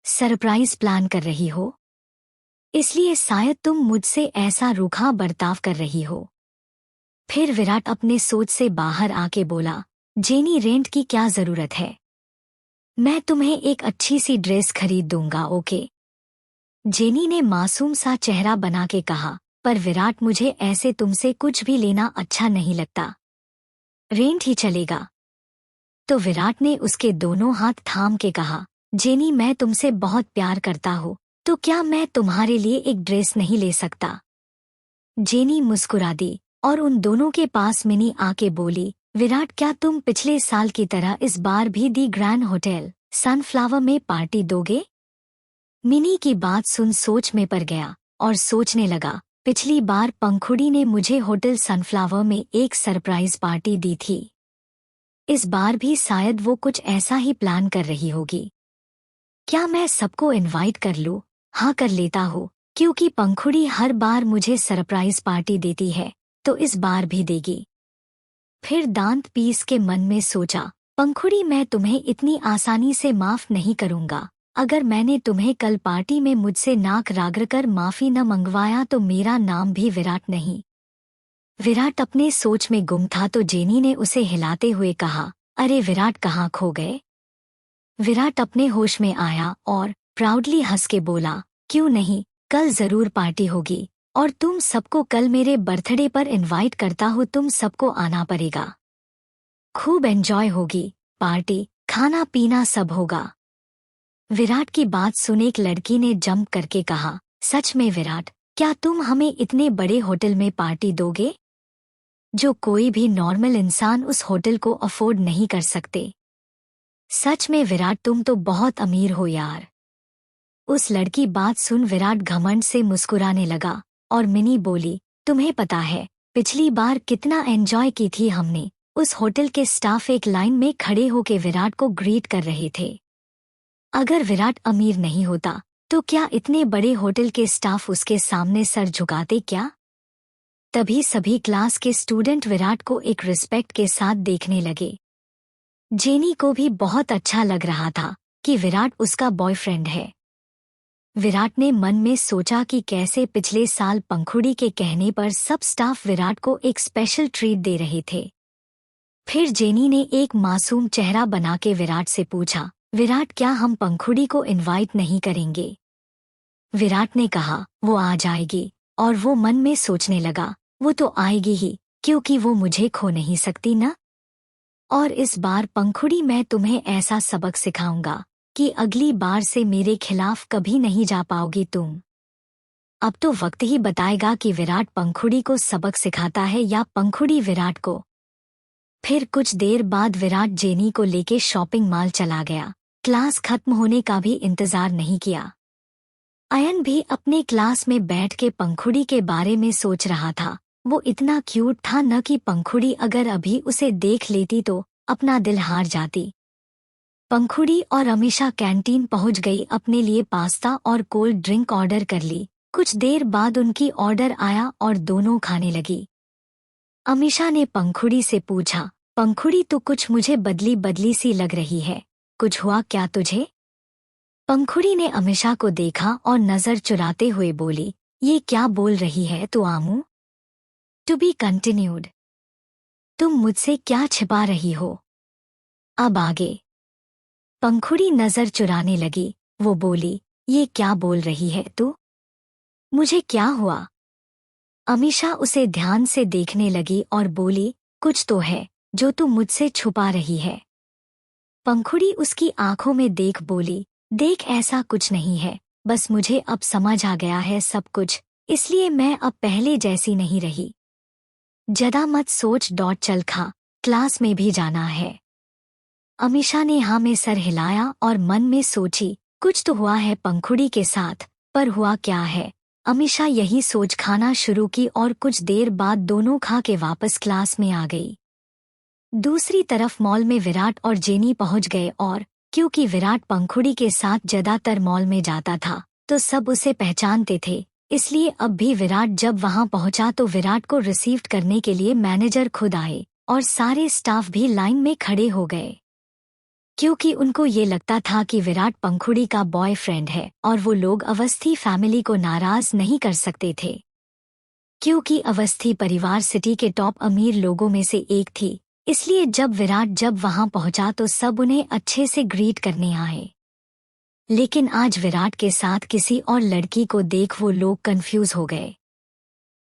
सरप्राइज प्लान कर रही हो? इसलिए शायद तुम मुझसे ऐसा रूखा बर्ताव कर रही हो। फिर विराट अपने सोच से बाहर आके बोला, जेनी रेंट की क्या जरूरत है? मैं तुम्हें एक अच्छी सी ड्रेस खरीद दूंगा, ओके? जेनी ने मासूम सा चेहरा बना के कहा, पर विराट मुझे ऐसे तुमसे कुछ भी लेना अच्छा नहीं लगता। रेंट ही चलेगा। तो विराट ने उसके दोनों हाथ थाम के कहा, जेनी मैं तुमसे बहुत प्यार करता हूँ, तो क्या मैं तुम्हारे लिए एक ड्रेस नहीं ले सकता? जेनी मुस्कुरा दी और उन दोनों के पास मिनी आके बोली, विराट क्या तुम पिछले साल की तरह इस बार भी दी ग्रैंड होटल सनफ्लावर में पार्टी दोगे? मिनी की बात सुन सोच में पड़ गया और सोचने लगा, पिछली बार पंखुड़ी ने मुझे होटल सनफ्लावर में एक सरप्राइज पार्टी दी थी। इस बार भी शायद वो कुछ ऐसा ही प्लान कर रही होगी। क्या मैं सबको इनवाइट कर लूं? हाँ कर लेता हूँ, क्योंकि पंखुड़ी हर बार मुझे सरप्राइज पार्टी देती है, तो इस बार भी देगी। फिर दांत पीस के मन में सोचा, पंखुड़ी मैं तुम्हें इतनी आसानी से माफ नहीं करूंगा। अगर मैंने तुम्हें कल पार्टी में मुझसे नाक रगड़कर माफी न मंगवाया तो मेरा नाम भी विराट नहीं। विराट अपने सोच में गुम था तो जेनी ने उसे हिलाते हुए कहा, अरे विराट कहाँ खो गए? विराट अपने होश में आया और प्राउडली हंस के बोला, क्यों नहीं, कल जरूर पार्टी होगी और तुम सबको कल मेरे बर्थडे पर इनवाइट करता हूँ, तुम सबको आना पड़ेगा। खूब एंजॉय होगी, पार्टी, खाना पीना सब होगा। विराट की बात सुन एक लड़की ने जंप करके कहा, सच में विराट, क्या तुम हमें इतने बड़े होटल में पार्टी दोगे? जो कोई भी नॉर्मल इंसान उस होटल को अफोर्ड नहीं कर सकते। सच में विराट तुम तो बहुत अमीर हो यार। उस लड़की बात सुन विराट घमंड से मुस्कुराने लगा और मिनी बोली, तुम्हें पता है पिछली बार कितना एंजॉय की थी हमने? उस होटल के स्टाफ एक लाइन में खड़े होके विराट को ग्रीट कर रहे थे। अगर विराट अमीर नहीं होता तो क्या इतने बड़े होटल के स्टाफ उसके सामने सर झुकाते क्या? तभी सभी क्लास के स्टूडेंट विराट को एक रिस्पेक्ट के साथ देखने लगे। जेनी को भी बहुत अच्छा लग रहा था कि विराट उसका बॉयफ्रेंड है। विराट ने मन में सोचा कि कैसे पिछले साल पंखुड़ी के कहने पर सब स्टाफ विराट को एक स्पेशल ट्रीट दे रहे थे। फिर जेनी ने एक मासूम चेहरा बना के विराट से पूछा, विराट क्या हम पंखुड़ी को इनवाइट नहीं करेंगे? विराट ने कहा, वो आ जाएगी, और वो मन में सोचने लगा, वो तो आएगी ही, क्योंकि वो मुझे खो नहीं सकती ना। और इस बार पंखुड़ी मैं तुम्हें ऐसा सबक सिखाऊंगा कि अगली बार से मेरे खिलाफ कभी नहीं जा पाओगी तुम। अब तो वक्त ही बताएगा कि विराट पंखुड़ी को सबक सिखाता है या पंखुड़ी विराट को। फिर कुछ देर बाद विराट जेनी को लेके शॉपिंग मॉल चला गया। क्लास खत्म होने का भी इंतजार नहीं किया। अयन भी अपने क्लास में बैठ के पंखुड़ी के बारे में सोच रहा था। वो इतना क्यूट था न कि पंखुड़ी अगर अभी उसे देख लेती तो अपना दिल हार जाती। पंखुड़ी और अमीषा कैंटीन पहुंच गई, अपने लिए पास्ता और कोल्ड ड्रिंक ऑर्डर कर ली। कुछ देर बाद उनकी ऑर्डर आया और दोनों खाने लगी। अमीषा ने पंखुड़ी से पूछा, पंखुड़ी तो कुछ मुझे बदली बदली सी लग रही है, कुछ हुआ क्या तुझे? पंखुड़ी ने अमीषा को देखा और नजर चुराते हुए बोली, ये क्या बोल रही है तू आमू? To be continued. तुम मुझसे क्या छिपा रही हो? अब आगे। पंखुड़ी नजर चुराने लगी। वो बोली, ये क्या बोल रही है तू? मुझे क्या हुआ? अमीषा उसे ध्यान से देखने लगी और बोली, कुछ तो है जो तू मुझसे छुपा रही है। पंखुड़ी उसकी आंखों में देख बोली, देख ऐसा कुछ नहीं है, बस मुझे अब समझ आ गया है सब कुछ, इसलिए मैं अब पहले जैसी नहीं रही। ज्यादा मत सोच, डॉट चल खा, क्लास में भी जाना है। अमीषा ने हाँ में सर हिलाया और मन में सोची, कुछ तो हुआ है पंखुड़ी के साथ, पर हुआ क्या है? अमीषा यही सोच खाना शुरू की और कुछ देर बाद दोनों खा के वापस क्लास में आ गई। दूसरी तरफ मॉल में विराट और जेनी पहुंच गए और क्योंकि विराट पंखुड़ी के साथ ज्यादातर मॉल में जाता था तो सब उसे पहचानते थे, इसलिए अब भी विराट जब वहां पहुंचा तो विराट को रिसीव करने के लिए मैनेजर खुद आए और सारे स्टाफ भी लाइन में खड़े हो गए, क्योंकि उनको ये लगता था कि विराट पंखुड़ी का बॉयफ्रेंड है और वो लोग अवस्थी फैमिली को नाराज नहीं कर सकते थे, क्योंकि अवस्थी परिवार सिटी के टॉप अमीर लोगों में से एक थी। इसलिए जब विराट वहां पहुंचा तो सब उन्हें अच्छे से ग्रीट करने आए। लेकिन आज विराट के साथ किसी और लड़की को देख वो लोग कंफ्यूज हो गए।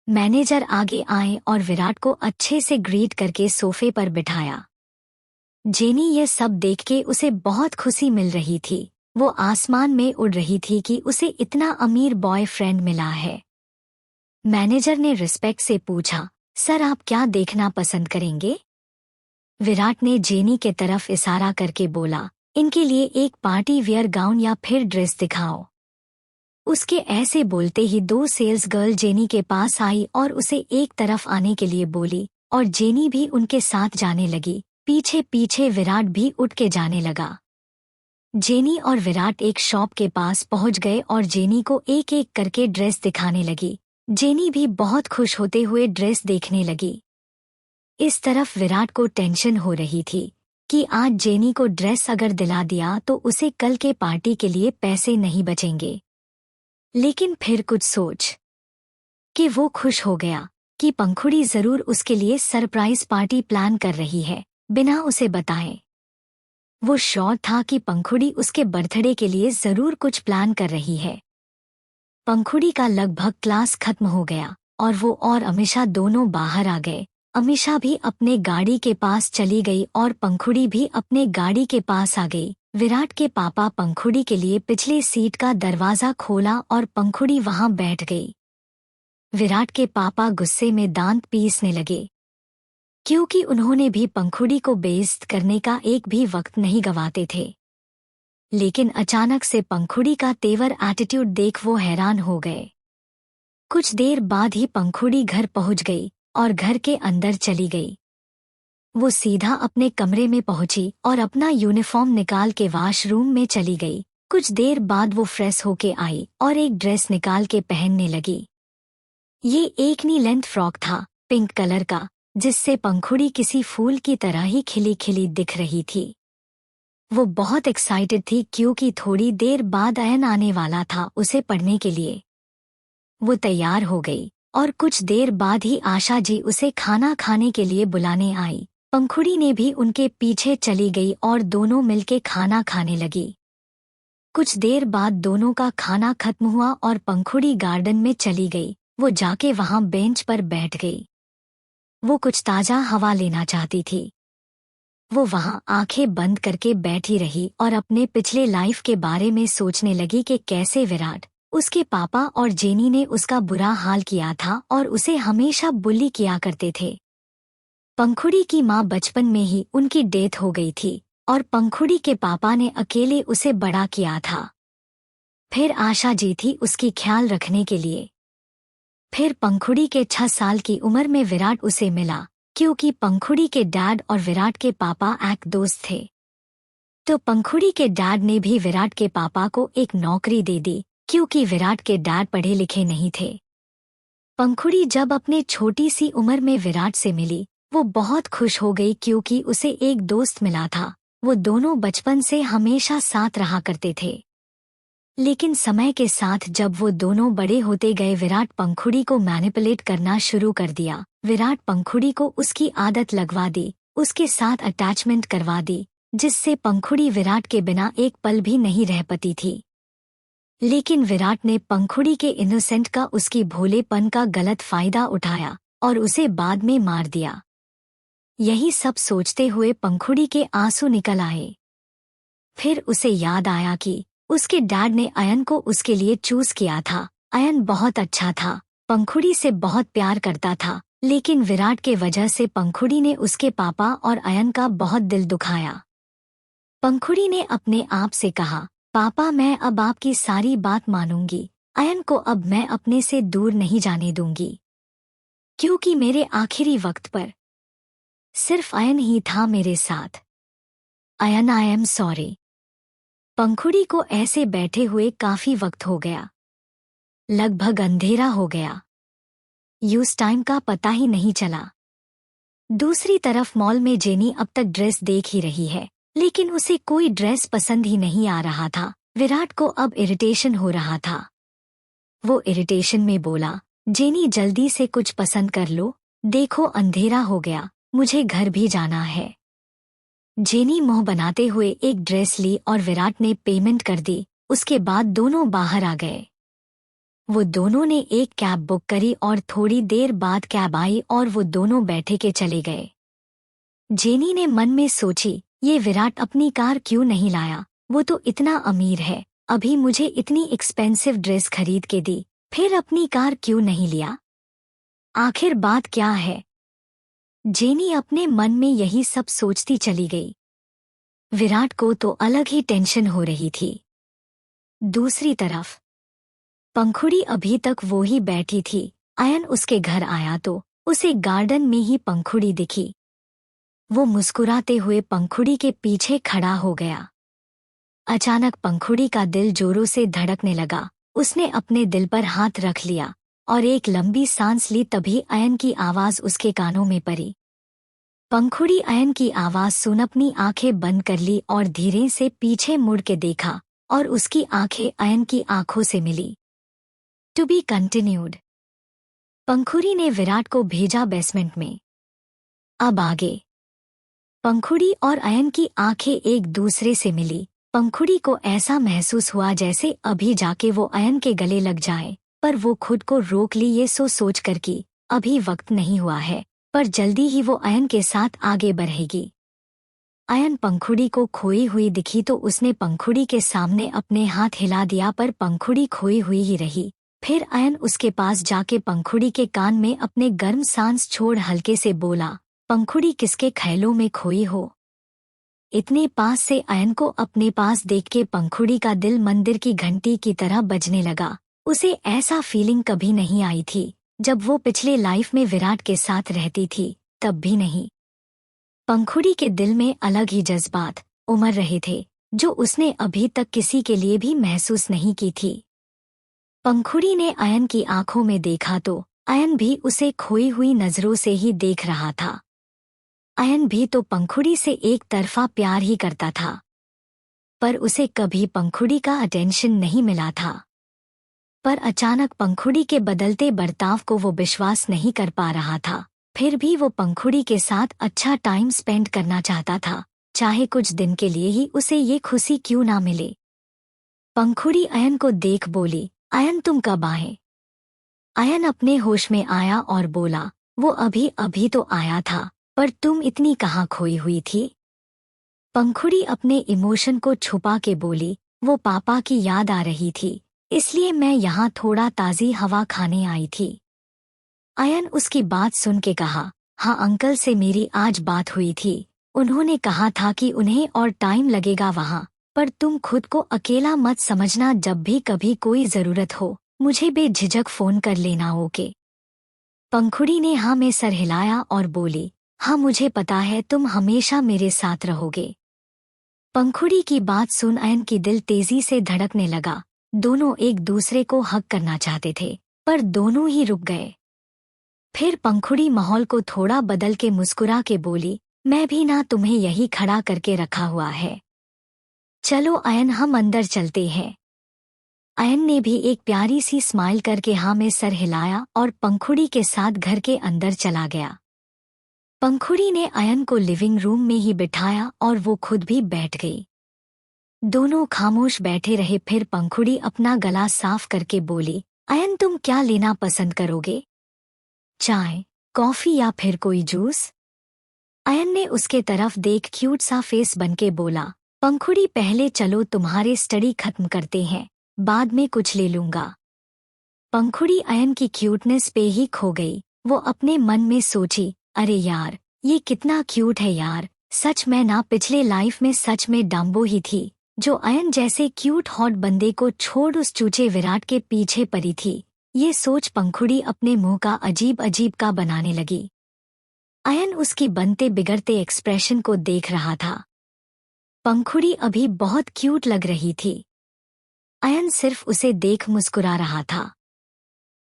मैनेजर आगे आए और विराट को अच्छे से ग्रीट करके सोफे पर बिठाया। जेनी ये सब देख के उसे बहुत खुशी मिल रही थी। वो आसमान में उड़ रही थी कि उसे इतना अमीर बॉयफ्रेंड मिला है। मैनेजर ने रिस्पेक्ट से पूछा, सर आप क्या देखना पसंद करेंगे? विराट ने जेनी के तरफ इशारा करके बोला, इनके लिए एक पार्टी वियर गाउन या फिर ड्रेस दिखाओ। उसके ऐसे बोलते ही दो सेल्स गर्ल जेनी के पास आई और उसे एक तरफ आने के लिए बोली और जेनी भी उनके साथ जाने लगी। पीछे पीछे विराट भी उठ के जाने लगा। जेनी और विराट एक शॉप के पास पहुंच गए और जेनी को एक एक करके ड्रेस दिखाने लगी। जेनी भी बहुत खुश होते हुए ड्रेस देखने लगी। इस तरफ विराट को टेंशन हो रही थी कि आज जेनी को ड्रेस अगर दिला दिया तो उसे कल के पार्टी के लिए पैसे नहीं बचेंगे। लेकिन फिर कुछ सोच कि वो खुश हो गया कि पंखुड़ी जरूर उसके लिए सरप्राइज पार्टी प्लान कर रही है बिना उसे बताए। वो श्योर था कि पंखुड़ी उसके बर्थडे के लिए जरूर कुछ प्लान कर रही है। पंखुड़ी का लगभग क्लास खत्म हो गया और वो और अमीषा दोनों बाहर आ गए। अमीषा भी अपने गाड़ी के पास चली गई और पंखुड़ी भी अपने गाड़ी के पास आ गई। विराट के पापा पंखुड़ी के लिए पिछले सीट का दरवाजा खोला और पंखुड़ी वहां बैठ गई। विराट के पापा गुस्से में दांत पीसने लगे, क्योंकि उन्होंने भी पंखुड़ी को बेइज्जत करने का एक भी वक्त नहीं गंवाते थे। लेकिन अचानक से पंखुड़ी का तेवर एटीट्यूड देख वो हैरान हो गए। कुछ देर बाद ही पंखुड़ी घर पहुंच गई और घर के अंदर चली गई। वो सीधा अपने कमरे में पहुंची और अपना यूनिफॉर्म निकाल के वॉशरूम में चली गई। कुछ देर बाद वो फ्रेश होके आई और एक ड्रेस निकाल के पहनने लगी। ये एक नी लेंथ फ्रॉक था, पिंक कलर का, जिससे पंखुड़ी किसी फूल की तरह ही खिली खिली दिख रही थी। वो बहुत एक्साइटेड थी क्योंकि थोड़ी देर बाद अयन आने वाला था उसे पढ़ने के लिए। वो तैयार हो गई और कुछ देर बाद ही आशा जी उसे खाना खाने के लिए बुलाने आई। पंखुड़ी ने भी उनके पीछे चली गई और दोनों मिलके खाना खाने लगी। कुछ देर बाद दोनों का खाना खत्म हुआ और पंखुड़ी गार्डन में चली गई। वो जाके वहां बेंच पर बैठ गई। वो कुछ ताजा हवा लेना चाहती थी। वो वहां आंखें बंद करके बैठी रही और अपने पिछले लाइफ के बारे में सोचने लगी कि कैसे विराट, उसके पापा और जेनी ने उसका बुरा हाल किया था और उसे हमेशा बुली किया करते थे। पंखुड़ी की माँ बचपन में ही उनकी डेथ हो गई थी और पंखुड़ी के पापा ने अकेले उसे बड़ा किया था। फिर आशा जी थी उसकी ख्याल रखने के लिए। फिर पंखुड़ी के 6 साल की उम्र में विराट उसे मिला, क्योंकि पंखुड़ी के डैड और विराट के पापा एक दोस्त थे। तो पंखुड़ी के डैड ने भी विराट के पापा को एक नौकरी दे दी, क्योंकि विराट के डैड पढ़े लिखे नहीं थे। पंखुड़ी जब अपने छोटी सी उम्र में विराट से मिली वो बहुत खुश हो गई क्योंकि उसे एक दोस्त मिला था। वो दोनों बचपन से हमेशा साथ रहा करते थे। लेकिन समय के साथ जब वो दोनों बड़े होते गए, विराट पंखुड़ी को मैनिपुलेट करना शुरू कर दिया। विराट पंखुड़ी को उसकी आदत लगवा दी, उसके साथ अटैचमेंट करवा दी, जिससे पंखुड़ी विराट के बिना एक पल भी नहीं रह पाती थी। लेकिन विराट ने पंखुड़ी के इनोसेंट का, उसकी भोलेपन का गलत फायदा उठाया और उसे बाद में मार दिया। यही सब सोचते हुए पंखुड़ी के आंसू निकल आए। फिर उसे याद आया कि उसके डैड ने अयन को उसके लिए चूज किया था। अयन बहुत अच्छा था, पंखुड़ी से बहुत प्यार करता था, लेकिन विराट के वजह से पंखुड़ी ने उसके पापा और अयन का बहुत दिल दुखाया। पंखुड़ी ने अपने आप से कहा, पापा मैं अब आपकी सारी बात मानूंगी। अयन को अब मैं अपने से दूर नहीं जाने दूंगी, क्योंकि मेरे आखिरी वक्त पर सिर्फ अयन ही था मेरे साथ। अयन आई एम सॉरी। पंखुड़ी को ऐसे बैठे हुए काफी वक्त हो गया। लगभग अंधेरा हो गया। यूज टाइम का पता ही नहीं चला। दूसरी तरफ मॉल में जेनी अब तक ड्रेस देख ही रही है, लेकिन उसे कोई ड्रेस पसंद ही नहीं आ रहा था। विराट को अब इरिटेशन हो रहा था। वो इरिटेशन में बोला, जेनी जल्दी से कुछ पसंद कर लो, देखो अंधेरा हो गया, मुझे घर भी जाना है। जेनी मुंह बनाते हुए एक ड्रेस ली और विराट ने पेमेंट कर दी। उसके बाद दोनों बाहर आ गए। वो दोनों ने एक कैब बुक करी और थोड़ी देर बाद कैब आई और वो दोनों बैठे के चले गए। जेनी ने मन में सोची, ये विराट अपनी कार क्यों नहीं लाया? वो तो इतना अमीर है, अभी मुझे इतनी एक्सपेंसिव ड्रेस खरीद के दी, फिर अपनी कार क्यों नहीं लिया? आखिर बात क्या है? जेनी अपने मन में यही सब सोचती चली गई। विराट को तो अलग ही टेंशन हो रही थी। दूसरी तरफ पंखुड़ी अभी तक वो ही बैठी थी। अयन उसके घर आया तो उसे गार्डन में ही पंखुड़ी दिखी। वो मुस्कुराते हुए पंखुड़ी के पीछे खड़ा हो गया। अचानक पंखुड़ी का दिल जोरों से धड़कने लगा। उसने अपने दिल पर हाथ रख लिया और एक लंबी सांस ली। तभी अयन की आवाज उसके कानों में पड़ी। पंखुड़ी अयन की आवाज सुन अपनी आंखें बंद कर ली और धीरे से पीछे मुड़ के देखा और उसकी आंखें अयन की आंखों से मिली। To be continued. पंखुड़ी ने विराट को भेजा बेसमेंट में। अब आगे। पंखुड़ी और अयन की आंखें एक दूसरे से मिली। पंखुड़ी को ऐसा महसूस हुआ जैसे अभी जाके वो अयन के गले लग जाए, पर वो खुद को रोक ली ये सोच कर कि अभी वक्त नहीं हुआ है, पर जल्दी ही वो अयन के साथ आगे बढ़ेगी। अयन पंखुड़ी को खोई हुई दिखी तो उसने पंखुड़ी के सामने अपने हाथ हिला दिया, पर पंखुड़ी खोई हुई ही रही। फिर अयन उसके पास जाके पंखुड़ी के कान में अपने गर्म सांस छोड़ हल्के से बोला, पंखुड़ी किसके ख्यालों में खोई हो? इतने पास से अयन को अपने पास देख के पंखुड़ी का दिल मंदिर की घंटी की तरह बजने लगा। उसे ऐसा फीलिंग कभी नहीं आई थी जब वो पिछले लाइफ में विराट के साथ रहती थी, तब भी नहीं। पंखुड़ी के दिल में अलग ही जज्बात उमड़ रहे थे जो उसने अभी तक किसी के लिए भी महसूस नहीं की थी। पंखुड़ी ने अयन की आंखों में देखा तो अयन भी उसे खोई हुई नजरों से ही देख रहा था। अयन भी तो पंखुड़ी से एक तरफा प्यार ही करता था, पर उसे कभी पंखुड़ी का अटेंशन नहीं मिला था। पर अचानक पंखुड़ी के बदलते बर्ताव को वो विश्वास नहीं कर पा रहा था। फिर भी वो पंखुड़ी के साथ अच्छा टाइम स्पेंड करना चाहता था, चाहे कुछ दिन के लिए ही उसे ये खुशी क्यों ना मिले। पंखुड़ी अयन को देख बोली, अयन तुम कब आए? अयन अपने होश में आया और बोला, वो अभी अभी तो आया था, पर तुम इतनी कहाँ खोई हुई थी? पंखुड़ी अपने इमोशन को छुपा के बोली, वो पापा की याद आ रही थी, इसलिए मैं यहाँ थोड़ा ताज़ी हवा खाने आई थी। अयन उसकी बात सुन के कहा, हाँ अंकल से मेरी आज बात हुई थी, उन्होंने कहा था कि उन्हें और टाइम लगेगा वहाँ, पर तुम खुद को अकेला मत समझना, जब भी कभी कोई ज़रूरत हो मुझे बेझिझक फ़ोन कर लेना, ओके? पंखुड़ी ने हाँ में सर हिलाया और बोली, हाँ मुझे पता है तुम हमेशा मेरे साथ रहोगे। पंखुड़ी की बात सुन अयन की दिल तेजी से धड़कने लगा। दोनों एक दूसरे को हग करना चाहते थे, पर दोनों ही रुक गए। फिर पंखुड़ी माहौल को थोड़ा बदल के मुस्कुरा के बोली, मैं भी ना तुम्हें यही खड़ा करके रखा हुआ है। चलो अयन, हम अंदर चलते हैं। अयन ने भी एक प्यारी सी स्माइल करके हाँ में सर हिलाया और पंखुड़ी के साथ घर के अंदर चला गया। पंखुड़ी ने अयन को लिविंग रूम में ही बिठाया और वो खुद भी बैठ गई। दोनों खामोश बैठे रहे। फिर पंखुड़ी अपना गला साफ करके बोली, अयन तुम क्या लेना पसंद करोगे? चाय, कॉफी या फिर कोई जूस? अयन ने उसके तरफ देख क्यूट सा फेस बनके बोला, पंखुड़ी पहले चलो तुम्हारे स्टडी खत्म करते हैं, बाद में कुछ ले लूंगा। पंखुड़ी अयन की क्यूटनेस पे ही खो गई। वो अपने मन में सोची, अरे यार ये कितना क्यूट है यार, सच में ना पिछले लाइफ में सच में डम्बो ही थी जो अयन जैसे क्यूट हॉट बंदे को छोड़ उस चूचे विराट के पीछे पड़ी थी। ये सोच पंखुड़ी अपने मुंह का अजीब अजीब का बनाने लगी। अयन उसकी बनते बिगड़ते एक्सप्रेशन को देख रहा था। पंखुड़ी अभी बहुत क्यूट लग रही थी। अयन सिर्फ उसे देख मुस्कुरा रहा था।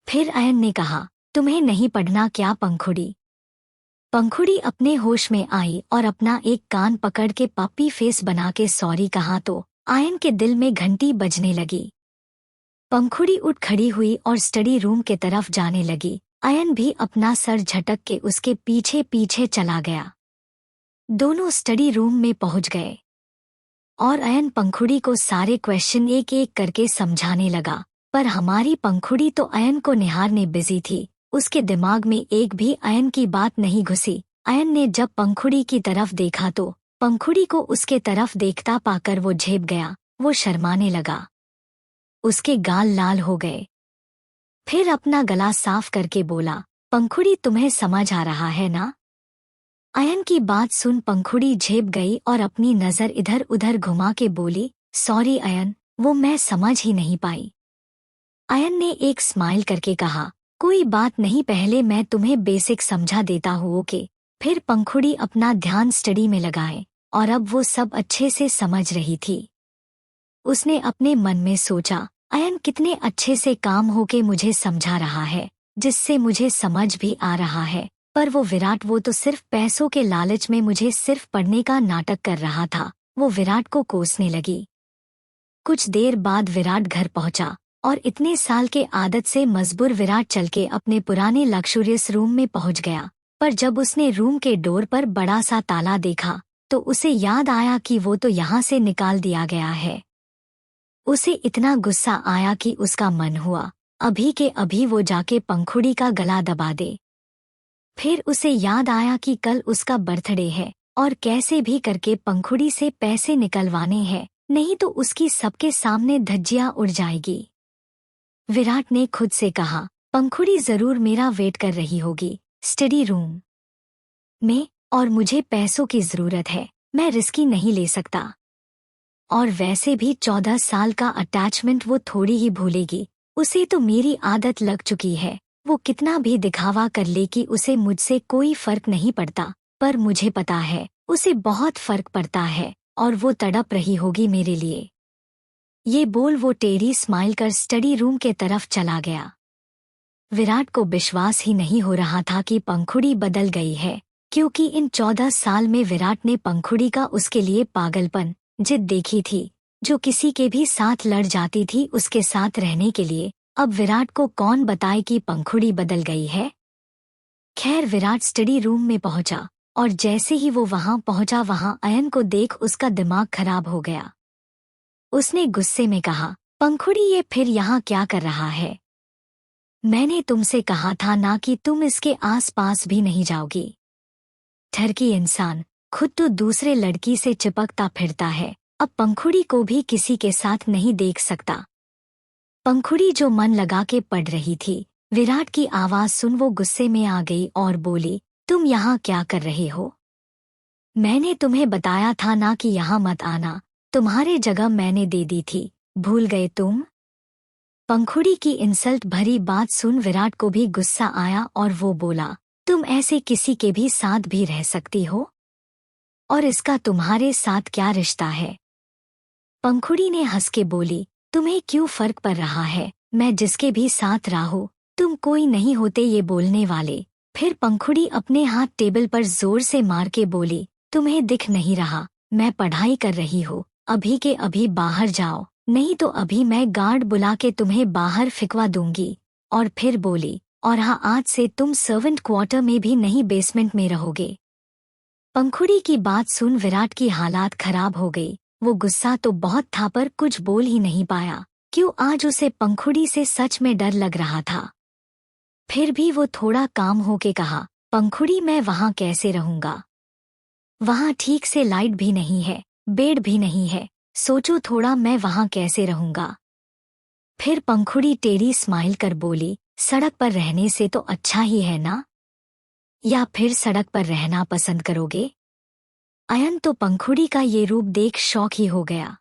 फिर अयन ने कहा, तुम्हें नहीं पढ़ना क्या पंखुड़ी? पंखुड़ी अपने होश में आई और अपना एक कान पकड़ के पप्पी फेस बना के सॉरी कहा तो अयन के दिल में घंटी बजने लगी। पंखुड़ी उठ खड़ी हुई और स्टडी रूम के तरफ जाने लगी। अयन भी अपना सर झटक के उसके पीछे पीछे चला गया। दोनों स्टडी रूम में पहुंच गए और अयन पंखुड़ी को सारे क्वेश्चन एक एक करके समझाने लगा। पर हमारी पंखुड़ी तो अयन को निहारने बिजी थी। उसके दिमाग में एक भी अयन की बात नहीं घुसी। अयन ने जब पंखुड़ी की तरफ देखा तो पंखुड़ी को उसके तरफ देखता पाकर वो झेप गया। वो शर्माने लगा। उसके गाल लाल हो गए। फिर अपना गला साफ करके बोला, पंखुड़ी तुम्हें समझ आ रहा है ना? अयन की बात सुन पंखुड़ी झेप गई और अपनी नज़र इधर उधर घुमा के बोली, सॉरी अयन, वो मैं समझ ही नहीं पाई। अयन ने एक स्माइल करके कहा, कोई बात नहीं, पहले मैं तुम्हें बेसिक समझा देता हूँ ओके। फिर पंखुड़ी अपना ध्यान स्टडी में लगाए और अब वो सब अच्छे से समझ रही थी। उसने अपने मन में सोचा, अयन कितने अच्छे से काम होके मुझे समझा रहा है, जिससे मुझे समझ भी आ रहा है। पर वो विराट, वो तो सिर्फ पैसों के लालच में मुझे सिर्फ पढ़ने का नाटक कर रहा था। वो विराट को कोसने लगी। कुछ देर बाद विराट घर पहुंचा और इतने साल के आदत से मजबूर विराट चल के अपने पुराने लग्जूरियस रूम में पहुंच गया। पर जब उसने रूम के डोर पर बड़ा सा ताला देखा तो उसे याद आया कि वो तो यहाँ से निकाल दिया गया है। उसे इतना गुस्सा आया कि उसका मन हुआ अभी के अभी वो जाके पंखुड़ी का गला दबा दे। फिर उसे याद आया कि कल उसका बर्थडे है और कैसे भी करके पंखुड़ी से पैसे निकलवाने हैं, नहीं तो उसकी सबके सामने धज्जियां उड़ जाएगी। विराट ने खुद से कहा, पंखुड़ी जरूर मेरा वेट कर रही होगी स्टडी रूम में और मुझे पैसों की जरूरत है, मैं रिस्की नहीं ले सकता। और वैसे भी 14 साल का अटैचमेंट वो थोड़ी ही भूलेगी। उसे तो मेरी आदत लग चुकी है। वो कितना भी दिखावा कर ले कि उसे मुझसे कोई फर्क नहीं पड़ता, पर मुझे पता है उसे बहुत फर्क पड़ता है और वो तड़प रही होगी मेरे लिए। ये बोल वो टेढ़ी स्माइल कर स्टडी रूम के तरफ चला गया। विराट को विश्वास ही नहीं हो रहा था कि पंखुड़ी बदल गई है, क्योंकि इन 14 साल में विराट ने पंखुड़ी का उसके लिए पागलपन, जिद देखी थी, जो किसी के भी साथ लड़ जाती थी उसके साथ रहने के लिए। अब विराट को कौन बताए कि पंखुड़ी बदल गई है। खैर विराट स्टडी रूम में पहुंचा और जैसे ही वो वहां पहुंचा वहां अयन को देख उसका दिमाग खराब हो गया। उसने गुस्से में कहा, पंखुड़ी ये फिर यहाँ क्या कर रहा है? मैंने तुमसे कहा था ना कि तुम इसके आसपास भी नहीं जाओगी। ठरकी इंसान खुद तो दूसरे लड़की से चिपकता फिरता है, अब पंखुड़ी को भी किसी के साथ नहीं देख सकता। पंखुड़ी जो मन लगा के पढ़ रही थी, विराट की आवाज सुन वो गुस्से में आ गई और बोली, तुम यहाँ क्या कर रहे हो? मैंने तुम्हें बताया था ना कि यहाँ मत आना, तुम्हारे जगह मैंने दे दी थी, भूल गए तुम? पंखुड़ी की इंसल्ट भरी बात सुन विराट को भी गुस्सा आया और वो बोला, तुम ऐसे किसी के भी साथ भी रह सकती हो? और इसका तुम्हारे साथ क्या रिश्ता है? पंखुड़ी ने हंस के बोली, तुम्हें क्यों फर्क पड़ रहा है, मैं जिसके भी साथ रहूं, तुम कोई नहीं होते ये बोलने वाले। फिर पंखुड़ी अपने हाथ टेबल पर जोर से मार के बोली, तुम्हें दिख नहीं रहा मैं पढ़ाई कर रही हूँ, अभी के अभी बाहर जाओ, नहीं तो अभी मैं गार्ड बुला के तुम्हें बाहर फिकवा दूंगी। और फिर बोली, और हाँ, आज से तुम सर्वेंट क्वार्टर में भी नहीं बेसमेंट में रहोगे। पंखुड़ी की बात सुन विराट की हालात खराब हो गई। वो गुस्सा तो बहुत था पर कुछ बोल ही नहीं पाया, क्यों आज उसे पंखुड़ी से सच में डर लग रहा था। फिर भी वो थोड़ा काम होके कहा, पंखुड़ी मैं वहाँ कैसे रहूंगा, वहाँ ठीक से लाइट भी नहीं है, बेड भी नहीं है, सोचो थोड़ा मैं वहाँ कैसे रहूंगा। फिर पंखुड़ी टेढ़ी स्माइल कर बोली, सड़क पर रहने से तो अच्छा ही है ना, या फिर सड़क पर रहना पसंद करोगे। अयन तो पंखुड़ी का ये रूप देख शॉक ही हो गया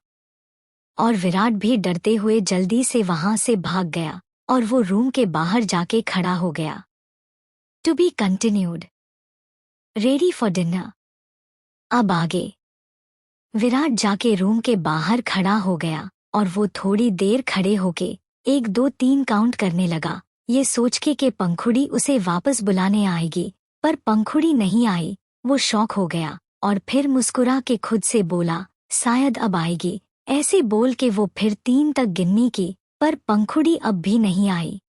और विराट भी डरते हुए जल्दी से वहां से भाग गया और वो रूम के बाहर जाके खड़ा हो गया। To be continued. Ready for dinner. अब आगे। विराट जाके रूम के बाहर खड़ा हो गया और वो थोड़ी देर खड़े होके 1 2 3 काउंट करने लगा, ये सोच के कि पंखुड़ी उसे वापस बुलाने आएगी, पर पंखुड़ी नहीं आई। वो शॉक हो गया और फिर मुस्कुरा के खुद से बोला, शायद अब आएगी। ऐसे बोल के वो फिर 3 तक गिननी की, पर पंखुड़ी अब भी नहीं आई।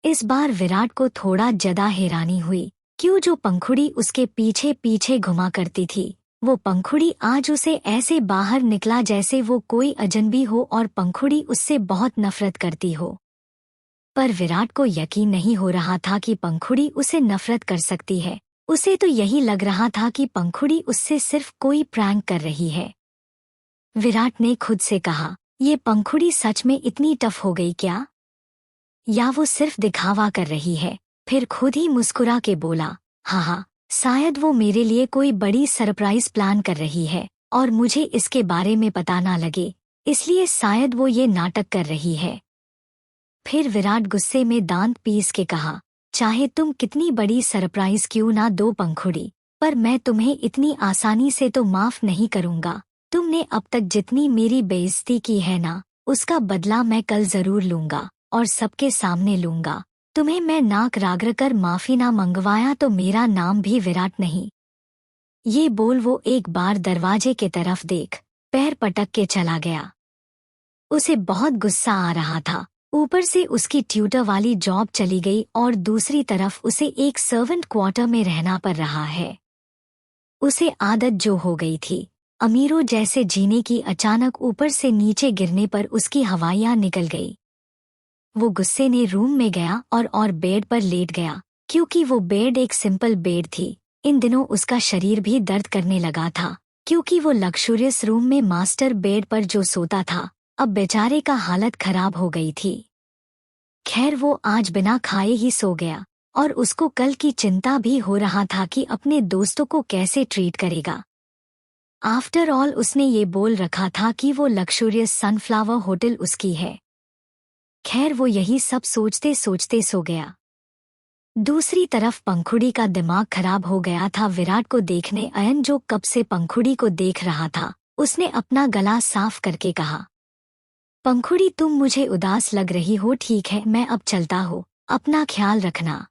इस बार विराट को थोड़ा ज्यादा हैरानी हुई, क्यों जो पंखुड़ी उसके पीछे पीछे घुमा करती थी, वो पंखुड़ी आज उसे ऐसे बाहर निकला जैसे वो कोई अजनबी हो और पंखुड़ी उससे बहुत नफरत करती हो। पर विराट को यकीन नहीं हो रहा था कि पंखुड़ी उसे नफरत कर सकती है। उसे तो यही लग रहा था कि पंखुड़ी उससे सिर्फ कोई प्रैंक कर रही है। विराट ने खुद से कहा, ये पंखुड़ी सच में इतनी टफ हो गई क्या, या वो सिर्फ दिखावा कर रही है। फिर खुद ही मुस्कुरा के बोला, हाँ, शायद वो मेरे लिए कोई बड़ी सरप्राइज प्लान कर रही है और मुझे इसके बारे में पता ना लगे, इसलिए शायद वो ये नाटक कर रही है। फिर विराट गुस्से में दांत पीस के कहा, चाहे तुम कितनी बड़ी सरप्राइज क्यों ना दो पंखुड़ी, पर मैं तुम्हें इतनी आसानी से तो माफ नहीं करूंगा। तुमने अब तक जितनी मेरी बेइज्जती की है ना, उसका बदला मैं कल जरूर लूंगा और सबके सामने लूंगा। तुम्हें मैं नाक रागरकर माफी ना मंगवाया तो मेरा नाम भी विराट नहीं। ये बोल वो एक बार दरवाजे के तरफ देख पैर पटक के चला गया। उसे बहुत गुस्सा आ रहा था, ऊपर से उसकी ट्यूटर वाली जॉब चली गई और दूसरी तरफ उसे एक सर्वेंट क्वार्टर में रहना पड़ रहा है। उसे आदत जो हो गई थी अमीरों जैसे जीने की, अचानक ऊपर से नीचे गिरने पर उसकी हवाइयां निकल गई। वो गुस्से ने रूम में गया और बेड पर लेट गया, क्योंकि वो बेड एक सिंपल बेड थी। इन दिनों उसका शरीर भी दर्द करने लगा था, क्योंकि वो लग्जूरियस रूम में मास्टर बेड पर जो सोता था, अब बेचारे का हालत खराब हो गई थी। खैर वो आज बिना खाए ही सो गया और उसको कल की चिंता भी हो रहा था कि अपने दोस्तों को कैसे ट्रीट करेगा। आफ्टर ऑल उसने ये बोल रखा था कि वो लग्जूरियस सनफ्लावर होटल उसकी है। खैर वो यही सब सोचते सोचते सो गया। दूसरी तरफ पंखुड़ी का दिमाग खराब हो गया था विराट को देखने। अयन जो कब से पंखुड़ी को देख रहा था, उसने अपना गला साफ करके कहा, पंखुड़ी तुम मुझे उदास लग रही हो, ठीक है मैं अब चलता हूँ, अपना ख्याल रखना।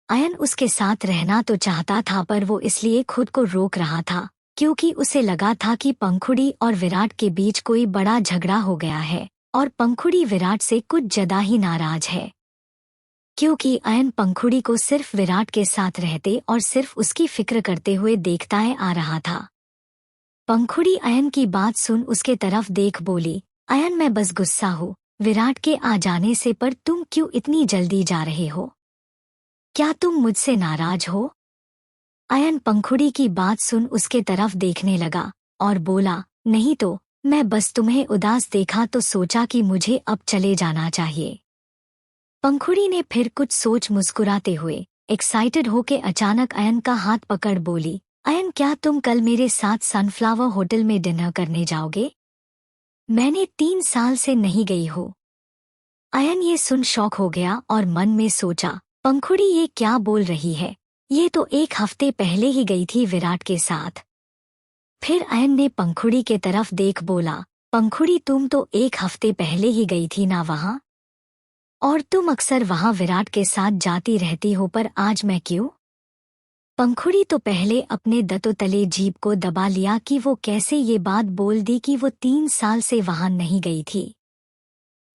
अयन उसके साथ रहना तो चाहता था पर वो इसलिए खुद को रोक रहा था क्योंकि उसे लगा था कि पंखुड़ी और विराट के बीच कोई बड़ा झगड़ा हो गया है और पंखुड़ी विराट से कुछ ज्यादा ही नाराज है, क्योंकि अयन पंखुड़ी को सिर्फ विराट के साथ रहते और सिर्फ उसकी फिक्र करते हुए देखता आ रहा था। पंखुड़ी अयन की बात सुन उसके तरफ देख बोली, अयन मैं बस गुस्सा हूँ विराट के आ जाने से, पर तुम क्यों इतनी जल्दी जा रहे हो, क्या तुम मुझसे नाराज हो। अयन पंखुड़ी की बात सुन उसके तरफ देखने लगा और बोला, नहीं तो मैं बस तुम्हें उदास देखा तो सोचा कि मुझे अब चले जाना चाहिए। पंखुड़ी ने फिर कुछ सोच मुस्कुराते हुए एक्साइटेड होके अचानक अयन का हाथ पकड़ बोली, अयन क्या तुम कल मेरे साथ सनफ्लावर होटल में डिनर करने जाओगे, मैंने 3 साल से नहीं गई हो। अयन ये सुन शॉक हो गया और मन में सोचा, पंखुड़ी ये क्या बोल रही है, ये तो 1 हफ्ते पहले ही गई थी विराट के साथ। फिर अयन ने पंखुड़ी के तरफ देख बोला, पंखुड़ी तुम तो 1 हफ्ते पहले ही गई थी ना वहाँ। और तुम अक्सर वहां विराट के साथ जाती रहती हो, पर आज मैं क्यों? पंखुड़ी तो पहले अपने दतों तले जीभ को दबा लिया कि वो कैसे ये बात बोल दी कि वो 3 साल से वहां नहीं गई थी।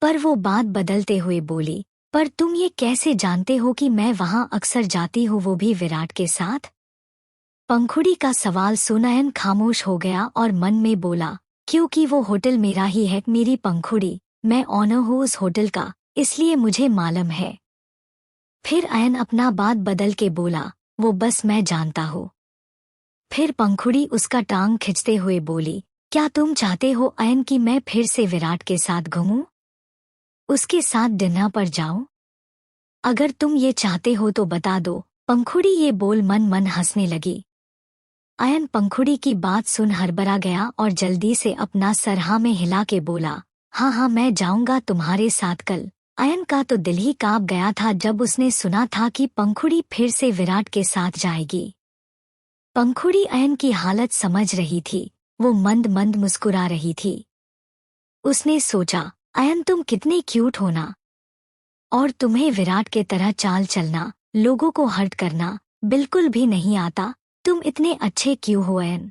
पर वो बात बदलते हुए बोली, पर तुम ये कैसे जानते हो कि मैं वहां अक्सर जाती हूँ, वो भी विराट के साथ? पंखुड़ी का सवाल सुन अयन खामोश हो गया और मन में बोला, क्योंकि वो होटल मेरा ही है मेरी पंखुड़ी, मैं ऑनर हूँ उस होटल का, इसलिए मुझे मालूम है। फिर अयन अपना बात बदल के बोला, वो बस मैं जानता हूँ। फिर पंखुड़ी उसका टांग खिंचते हुए बोली, क्या तुम चाहते हो अयन कि मैं फिर से विराट के साथ घूमूं? उसके साथ डिनर पर जाऊं? अगर तुम ये चाहते हो तो बता दो। पंखुड़ी ये बोल मन मन हंसने लगी। अयन पंखुड़ी की बात सुन हड़बड़ा गया और जल्दी से अपना सर हाँ में हिला के बोला, हाँ हाँ मैं जाऊंगा तुम्हारे साथ कल। अयन का तो दिल ही कांप गया था जब उसने सुना था कि पंखुड़ी फिर से विराट के साथ जाएगी। पंखुड़ी अयन की हालत समझ रही थी, वो मंद मंद मुस्कुरा रही थी। उसने सोचा, अयन तुम कितने क्यूट हो ना, और तुम्हें विराट के तरह चाल चलना, लोगों को हर्ट करना बिल्कुल भी नहीं आता, तुम इतने अच्छे क्यों हो अयन?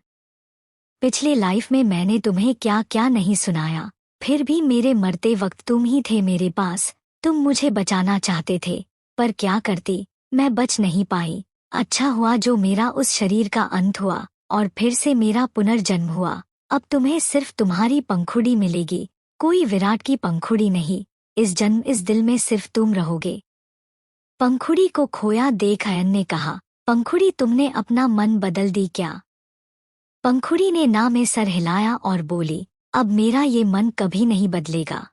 पिछले लाइफ में मैंने तुम्हें क्या क्या नहीं सुनाया, फिर भी मेरे मरते वक्त तुम ही थे मेरे पास, तुम मुझे बचाना चाहते थे, पर क्या करती, मैं बच नहीं पाई। अच्छा हुआ जो मेरा उस शरीर का अंत हुआ और फिर से मेरा पुनर्जन्म हुआ। अब तुम्हें सिर्फ तुम्हारी पंखुड़ी मिलेगी, कोई विराट की पंखुड़ी नहीं। इस जन्म इस दिल में सिर्फ तुम रहोगे। पंखुड़ी को खोया देख अयन ने कहा, पंखुड़ी तुमने अपना मन बदल दी क्या? पंखुड़ी ने ना में सर हिलाया और बोली, अब मेरा ये मन कभी नहीं बदलेगा।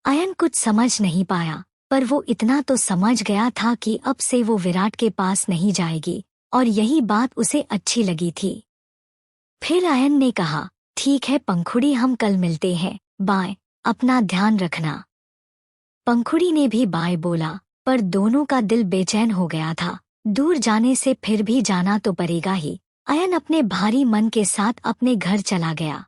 अयन कुछ समझ नहीं पाया, पर वो इतना तो समझ गया था कि अब से वो विराट के पास नहीं जाएगी, और यही बात उसे अच्छी लगी थी। फिर अयन ने कहा, ठीक है पंखुड़ी हम कल मिलते हैं, बाय, अपना ध्यान रखना। पंखुड़ी ने भी बाय बोला, पर दोनों का दिल बेचैन हो गया था, दूर जाने से फिर भी जाना तो पड़ेगा ही। अयन अपने भारी मन के साथ अपने घर चला गया।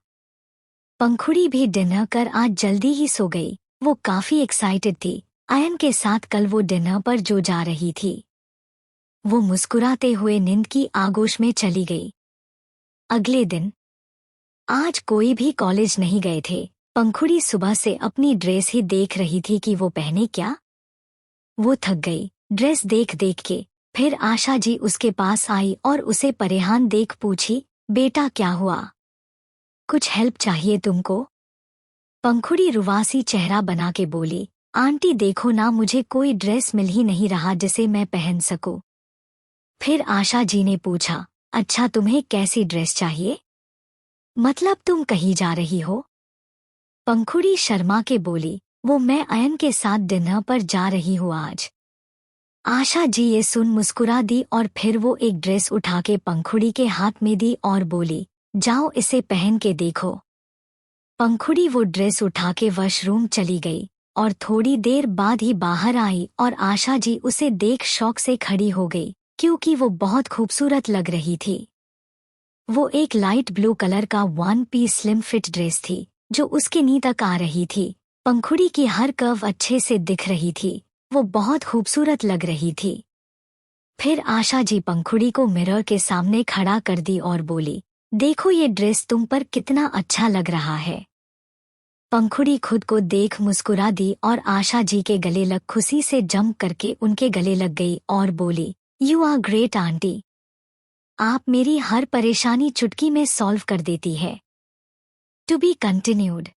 पंखुड़ी भी डिनर कर आज जल्दी ही सो गई, वो काफी एक्साइटेड थी अयन के साथ कल वो डिनर पर जो जा रही थी। वो मुस्कुराते हुए नींद की आगोश में चली गई। अगले दिन आज कोई भी कॉलेज नहीं गए थे। पंखुड़ी सुबह से अपनी ड्रेस ही देख रही थी कि वो पहने क्या। वो थक गई ड्रेस देख देख के। फिर आशा जी उसके पास आई और उसे परेशान देख पूछी, बेटा क्या हुआ? कुछ हेल्प चाहिए तुमको? पंखुड़ी रुवासी चेहरा बना के बोली, आंटी देखो ना, मुझे कोई ड्रेस मिल ही नहीं रहा जिसे मैं पहन सकूं। फिर आशा जी ने पूछा, अच्छा तुम्हें कैसी ड्रेस चाहिए? मतलब तुम कहीं जा रही हो? पंखुड़ी शर्मा के बोली, वो मैं अयन के साथ डिनर पर जा रही हूँ आज। आशा जी ये सुन मुस्कुरा दी और फिर वो एक ड्रेस उठा के पंखुड़ी के हाथ में दी और बोली, जाओ इसे पहन के देखो। पंखुड़ी वो ड्रेस उठा के वॉशरूम चली गई और थोड़ी देर बाद ही बाहर आई और आशा जी उसे देख शौक से खड़ी हो गई क्योंकि वो बहुत खूबसूरत लग रही थी। वो एक लाइट ब्लू कलर का one piece slim fit dress थी जो उसके नी तक आ रही थी। पंखुड़ी की हर कर्व अच्छे से दिख रही थी, वो बहुत खूबसूरत लग रही थी। फिर आशा जी पंखुड़ी को मिरर के सामने खड़ा कर दी और बोली, देखो ये ड्रेस तुम पर कितना अच्छा लग रहा है। पंखुड़ी खुद को देख मुस्कुरा दी और आशा जी के गले लग खुशी से जंप करके उनके गले लग गई और बोली, यू आर ग्रेट आंटी। आप मेरी हर परेशानी चुटकी में सॉल्व कर देती है। To be continued.